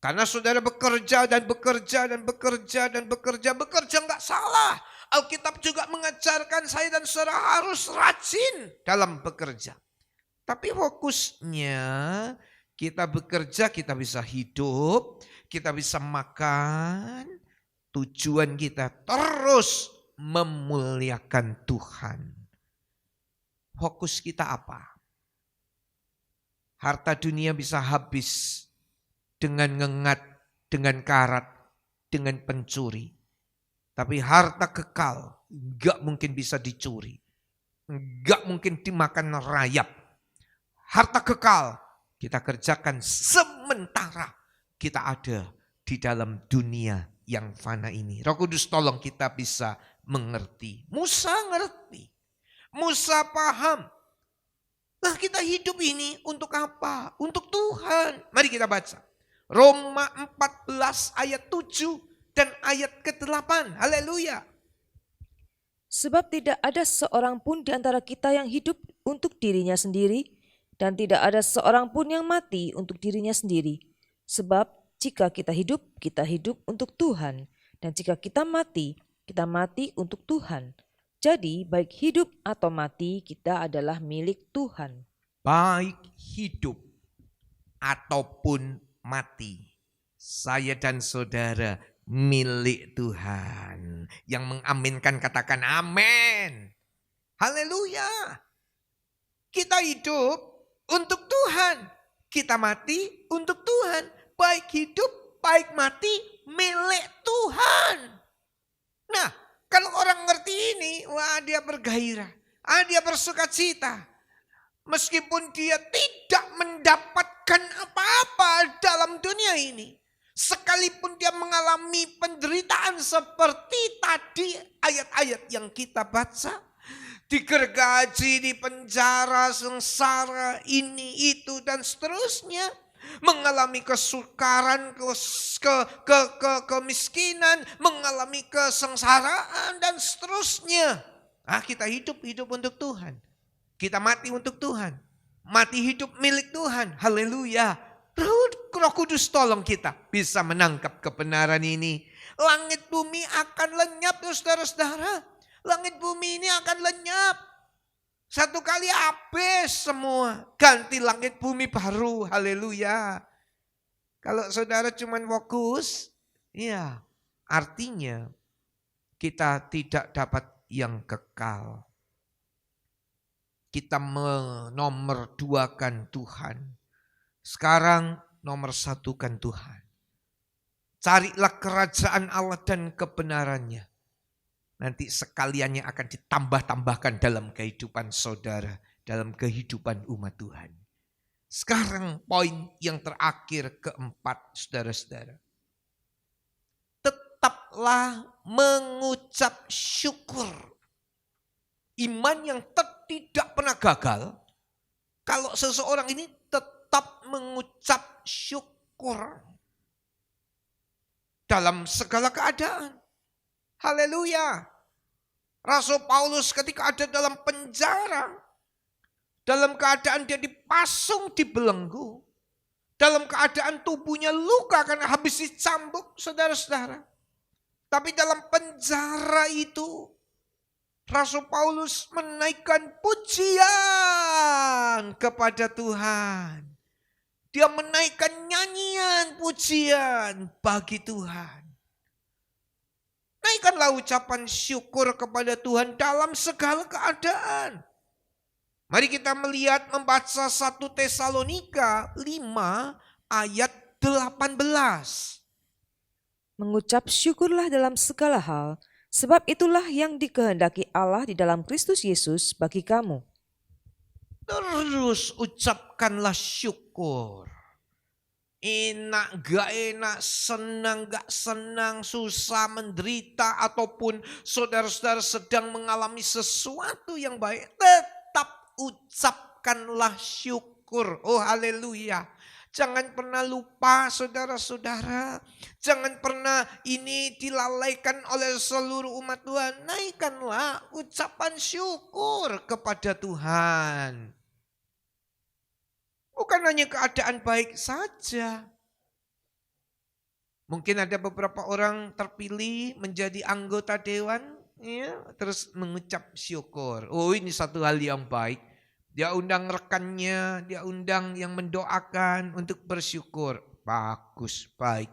Karena saudara bekerja dan bekerja dan bekerja dan bekerja. Bekerja enggak salah. Alkitab juga mengajarkan saya dan saudara harus rajin dalam bekerja. Tapi fokusnya kita bekerja, kita bisa hidup, kita bisa makan. Tujuan kita terus memuliakan Tuhan. Fokus kita apa? Harta dunia bisa habis dengan ngengat, dengan karat, dengan pencuri. Tapi harta kekal gak mungkin bisa dicuri. Gak mungkin dimakan rayap. Harta kekal kita kerjakan sementara kita ada di dalam dunia yang fana ini. Roh Kudus tolong kita bisa mengerti. Musa ngerti. Musa paham. Nah, kita hidup ini untuk apa? Untuk Tuhan. Mari kita baca. Roma 14 ayat 7 dan ayat ke-8. Haleluya. Sebab tidak ada seorang pun di antara kita yang hidup untuk dirinya sendiri, dan tidak ada seorang pun yang mati untuk dirinya sendiri. Sebab jika kita hidup untuk Tuhan. Dan jika kita mati untuk Tuhan. Jadi baik hidup atau mati kita adalah milik Tuhan. Baik hidup ataupun mati, saya dan saudara milik Tuhan. Yang mengaminkan katakan amin. Haleluya. Kita hidup untuk Tuhan. Kita mati untuk Tuhan. Baik hidup, baik mati milik Tuhan. Nah, kalau orang ngerti ini, wah dia bergairah. Dia bersuka cita. Meskipun dia tidak mendapatkan apa-apa dalam dunia ini. Sekalipun dia mengalami penderitaan seperti tadi ayat-ayat yang kita baca. Digergaji, di penjara, sengsara, ini, itu, dan seterusnya. mengalami kesukaran, kemiskinan, mengalami kesengsaraan dan seterusnya. Kita hidup untuk Tuhan. Kita mati untuk Tuhan. Mati hidup milik Tuhan. Haleluya. Roh Kudus tolong kita bisa menangkap kebenaran ini. Langit bumi akan lenyap, saudara-saudara. Langit bumi ini akan lenyap. Satu kali habis semua. Ganti langit bumi baru. Haleluya. Kalau saudara cuma fokus, ya artinya kita tidak dapat yang kekal. Kita menomorduakan Tuhan. Sekarang nomor satukan Tuhan. Carilah kerajaan Allah dan kebenarannya. Nanti sekaliannya akan ditambah-tambahkan dalam kehidupan saudara, dalam kehidupan umat Tuhan. Sekarang poin yang terakhir keempat, saudara-saudara. Tetaplah mengucap syukur. Iman yang tidak pernah gagal, kalau seseorang ini tetap mengucap syukur dalam segala keadaan. Haleluya. Rasul Paulus ketika ada dalam penjara, dalam keadaan dia dipasung di belenggu, dalam keadaan tubuhnya luka karena habis dicambuk, saudara-saudara. Tapi dalam penjara itu, Rasul Paulus menaikkan pujian kepada Tuhan. Dia menaikkan nyanyian pujian bagi Tuhan. Naikkanlah ucapan syukur kepada Tuhan dalam segala keadaan. Mari kita membaca 1 Tesalonika 5 ayat 18. Mengucap syukurlah dalam segala hal, sebab itulah yang dikehendaki Allah di dalam Kristus Yesus bagi kamu. Terus ucapkanlah syukur. Enak gak enak, senang gak senang, susah menderita, ataupun saudara-saudara sedang mengalami sesuatu yang baik, tetap ucapkanlah syukur. Oh haleluya. Jangan pernah lupa saudara-saudara. Jangan pernah ini dilalaikan oleh seluruh umat Tuhan. Naikkanlah ucapan syukur kepada Tuhan. Bukan hanya keadaan baik saja. Mungkin ada beberapa orang terpilih menjadi anggota dewan, ya, terus mengucap syukur. Oh ini satu hal yang baik. Dia undang rekannya, dia undang yang mendoakan untuk bersyukur. Bagus, baik.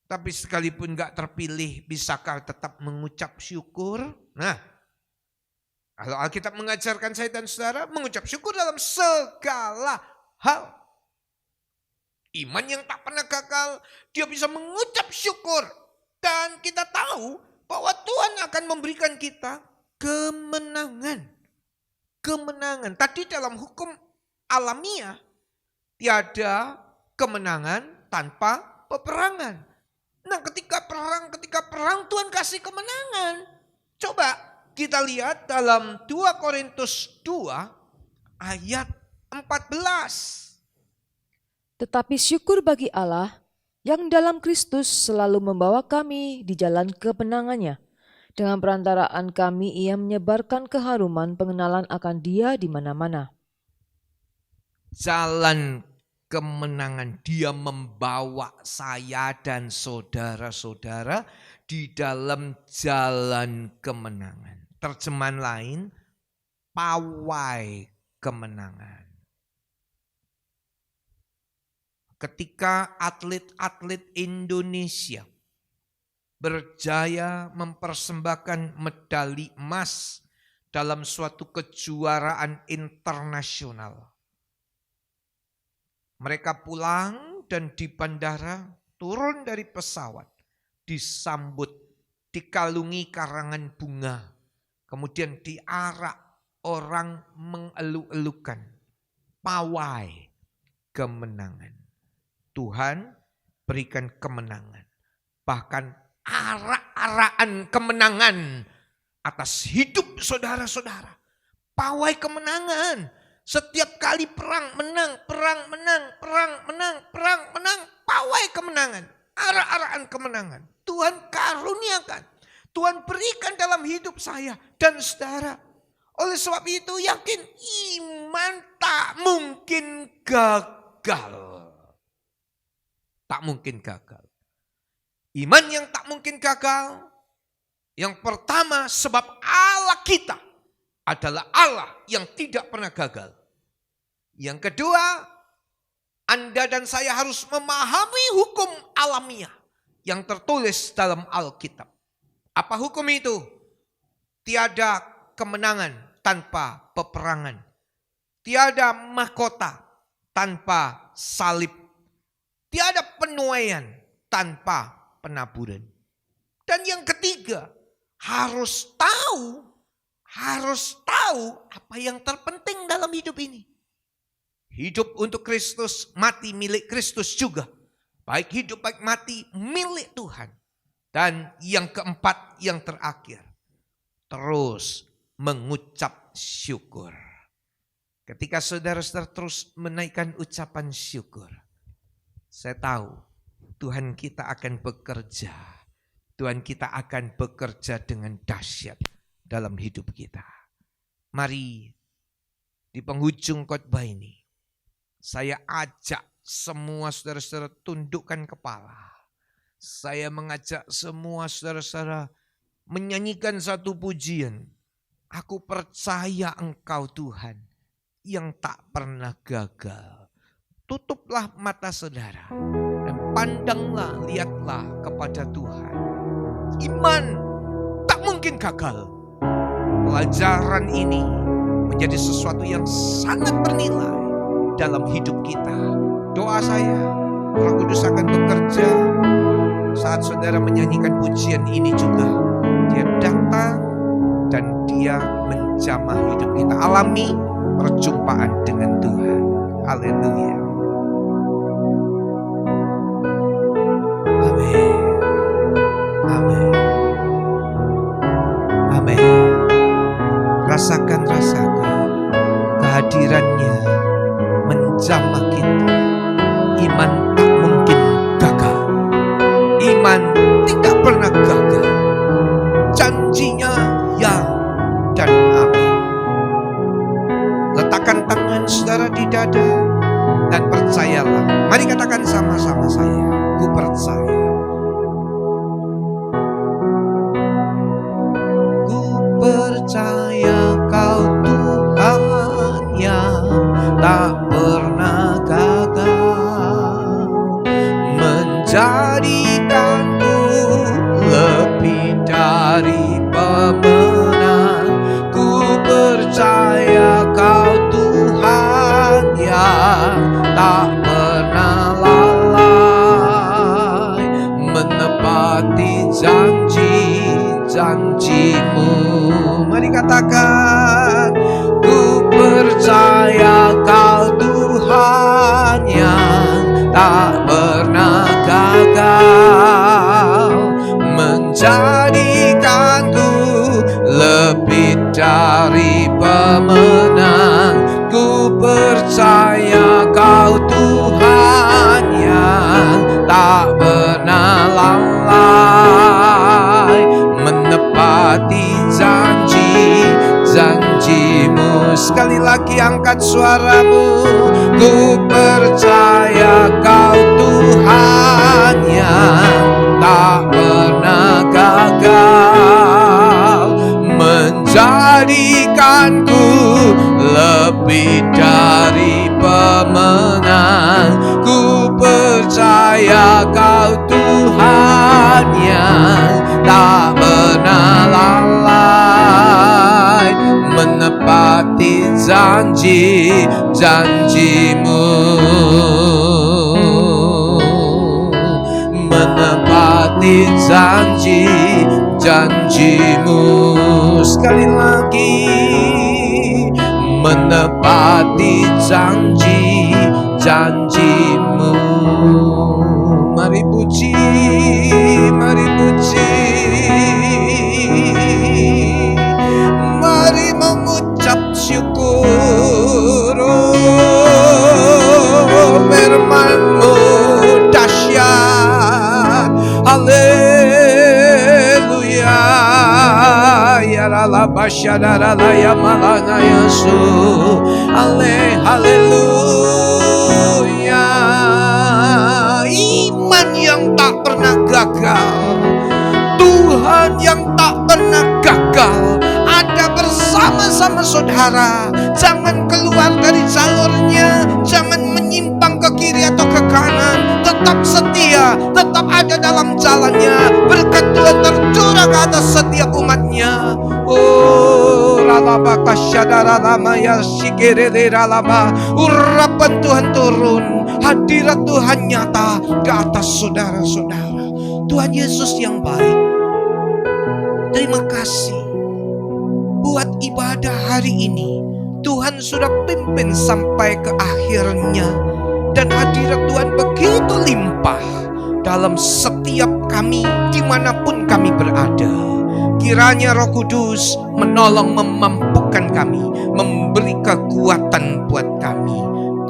Tapi sekalipun gak terpilih, bisakah tetap mengucap syukur? Nah, kalau Alkitab mengajarkan saya dan saudara, mengucap syukur dalam segala hal. Iman yang tak pernah gagal, dia bisa mengucap syukur. Dan kita tahu bahwa Tuhan akan memberikan kita kemenangan. Kemenangan. Tadi dalam hukum alamiah, tiada kemenangan tanpa peperangan. Nah ketika perang Tuhan kasih kemenangan. Coba kita lihat dalam 2 Korintus 2 ayat 14. Tetapi syukur bagi Allah yang dalam Kristus selalu membawa kami di jalan kemenangannya. Dengan perantaraan kami ia menyebarkan keharuman pengenalan akan Dia di mana-mana. Jalan kemenangan, Dia membawa saya dan saudara-saudara di dalam jalan kemenangan. Terjemahan lain, pawai kemenangan. Ketika atlet-atlet Indonesia berjaya mempersembahkan medali emas dalam suatu kejuaraan internasional. Mereka pulang dan di bandara turun dari pesawat, disambut, dikalungi karangan bunga, kemudian diarak orang mengeluk-elukan, pawai kemenangan. Tuhan berikan kemenangan, bahkan arak-arakan kemenangan atas hidup saudara-saudara. Pawai kemenangan. Setiap kali perang menang, perang menang, perang menang, perang menang, pawai kemenangan, arah-arahan kemenangan. Tuhan karuniakan, Tuhan berikan dalam hidup saya dan saudara. Oleh sebab itu yakin iman tak mungkin gagal. Tak mungkin gagal. Iman yang tak mungkin gagal, yang pertama sebab Allah kita adalah Allah yang tidak pernah gagal. Yang kedua, Anda dan saya harus memahami hukum alamiah yang tertulis dalam Alkitab. Apa hukum itu? Tiada kemenangan tanpa peperangan. Tiada mahkota tanpa salib. Tiada penuaian tanpa penaburan. Dan yang ketiga, harus tahu apa yang terpenting dalam hidup ini. Hidup untuk Kristus, mati milik Kristus juga. Baik hidup, baik mati milik Tuhan. Dan yang keempat, yang terakhir, terus mengucap syukur. Ketika saudara-saudara terus menaikkan ucapan syukur, saya tahu Tuhan kita akan bekerja. Tuhan kita akan bekerja dengan dahsyat dalam hidup kita. Mari di penghujung khotbah ini, saya ajak semua saudara-saudara tundukkan kepala. Saya mengajak semua saudara-saudara menyanyikan satu pujian. Aku percaya Engkau Tuhan yang tak pernah gagal. Tutuplah mata saudara dan pandanglah, lihatlah kepada Tuhan. Iman tak mungkin gagal. Pelajaran ini menjadi sesuatu yang sangat bernilai dalam hidup kita. Doa saya, Roh Kudus akan bekerja saat saudara menyanyikan pujian ini juga. Dia datang dan dia menjamah hidup kita. Alami perjumpaan dengan Tuhan. Haleluya. Amin. Amin. Amin. Rasakan kehadirannya menjamah kita. Iman tak mungkin gagal. Iman tidak pernah gagal. Janjinya ya dan amin. Letakkan tangan saudara di dada dan percayalah. Mari katakan sama-sama saya. Ku percaya. Ku percaya Kau Tuhan yang tak pernah gagal, menjadikanku lebih dari pemenang. Ku percaya Kau Tuhan yang tak pernah lalai, menepati janji-janji-Mu. Mari katakan, ku percaya Kau Tuhan yang tak pernah gagal, menjadikanku lebih dari pemenang. Ku percaya Kau Tuhan yang tak pernah lalai, menepati janji-janji-Mu. Sekali lagi angkat suaramu. Ku percaya Kau Tuhan yang tak pernah gagal, menjadikanku lebih dari pemenang. Ku percaya Kau Tuhan yang tak pernah lalai, menepati janji-janji-Mu, menepati janji-janji-Mu. Sekali lagi, menepati janji-janji-Mu. Mari puji, mari puji, mari mengucap syukur. Shadaralaya malana Yesu. Haleluya. Iman yang tak pernah gagal, Tuhan yang tak pernah gagal ada bersama-sama saudara. Jangan keluar dari jalurnya, jangan menyimpang ke kiri atau ke kanan. Tetap setia, tetap ada dalam jalannya. Berkat Tuhan tercurah ke atas setiap umatnya. Oh, ralaba kasyadara lama ya sikirere ralaba. Urapan Tuhan turun, hadirat Tuhan nyata ke atas saudara-saudara. Tuhan Yesus yang baik, terima kasih buat ibadah hari ini. Tuhan sudah pimpin sampai ke akhirnya, dan hadirat Tuhan begitu limpah dalam setiap kami dimanapun kami berada. Kiranya Roh Kudus menolong, memampukan kami, memberi kekuatan buat kami.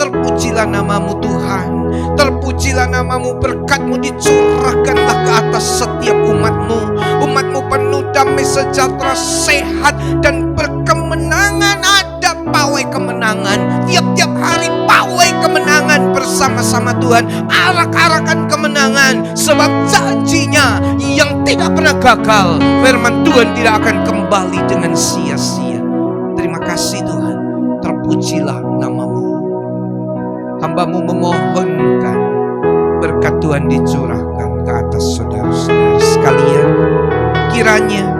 Terpujilah namamu Tuhan, terpujilah namamu, berkat-Mu dicurahkanlah ke atas setiap umat-Mu. Umat-Mu penuh damai sejahtera, sehat dan berkemenangan. Ada pawai kemenangan, tiap-tiap hari pawai kemenangan bersama-sama Tuhan. Arak-arakan kemenangan, sebab janjinya yang tidak pernah gagal, firman Tuhan tidak akan kembali dengan sia-sia. Terima kasih Tuhan, terpujilah namamu. Hamba-Mu memohonkan berkat Tuhan dicurahkan ke atas saudara-saudara sekalian. Kiranya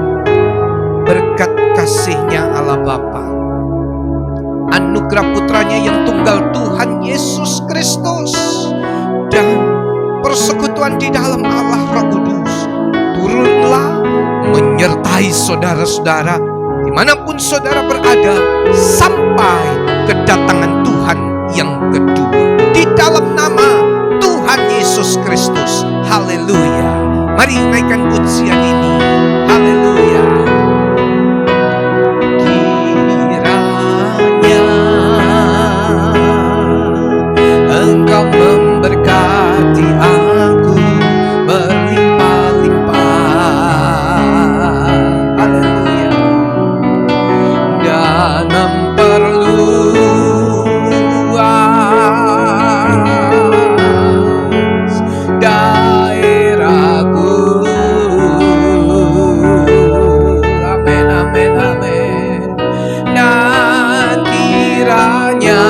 berkat kasih-Nya Allah Bapa, anugerah putranya yang tunggal Tuhan Yesus Kristus, dan persekutuan di dalam Allah Roh Kudus turunlah menyertai saudara-saudara dimanapun saudara berada sampai kedatangan Tuhan yang kedua, di dalam nama Tuhan Yesus Kristus. Haleluya. Mari naikkan pujian ini. Haleluya. Kiranya Engkau memberkati aku berlimpah-limpah. Haleluya. Dan memperluas daerahku. Amin, amin, amin. Dan kiranya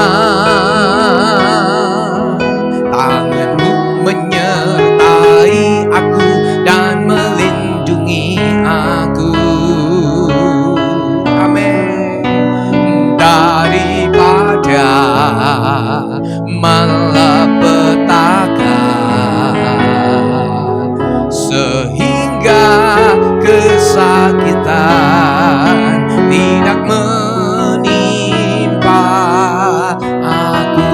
tangan-Mu menyertai aku dan melindungi aku. Amin. Daripada malapetaka, sehingga kesakitan tidak menimpa aku.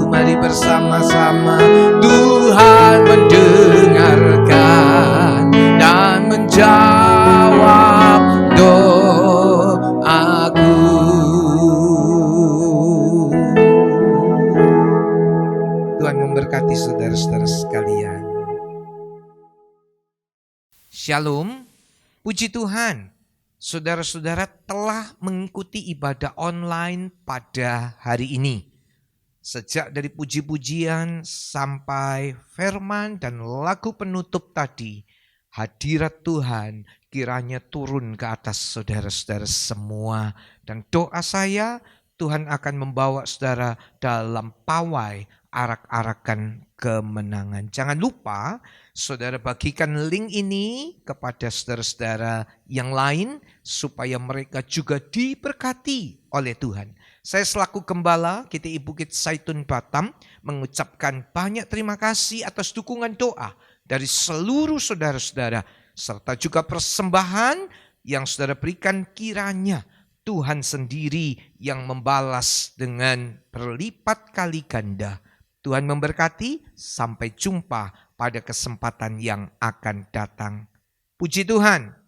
Mari bersama-sama Tuhan mendengarkan dan menjawab doaku. Tuhan memberkati saudara-saudara sekalian. Shalom, puji Tuhan. Saudara-saudara telah mengikuti ibadah online pada hari ini. Sejak dari puji-pujian sampai firman dan lagu penutup tadi, hadirat Tuhan kiranya turun ke atas saudara-saudara semua. Dan doa saya, Tuhan akan membawa saudara dalam pawai arak-arakan kemenangan. Jangan lupa saudara bagikan link ini kepada saudara-saudara yang lain supaya mereka juga diberkati oleh Tuhan. Saya selaku Gembala GTI Bukit Zaitun Batam mengucapkan banyak terima kasih atas dukungan doa dari seluruh saudara-saudara serta juga persembahan yang saudara berikan. Kiranya Tuhan sendiri yang membalas dengan berlipat kali ganda. Tuhan memberkati, sampai jumpa pada kesempatan yang akan datang. Puji Tuhan.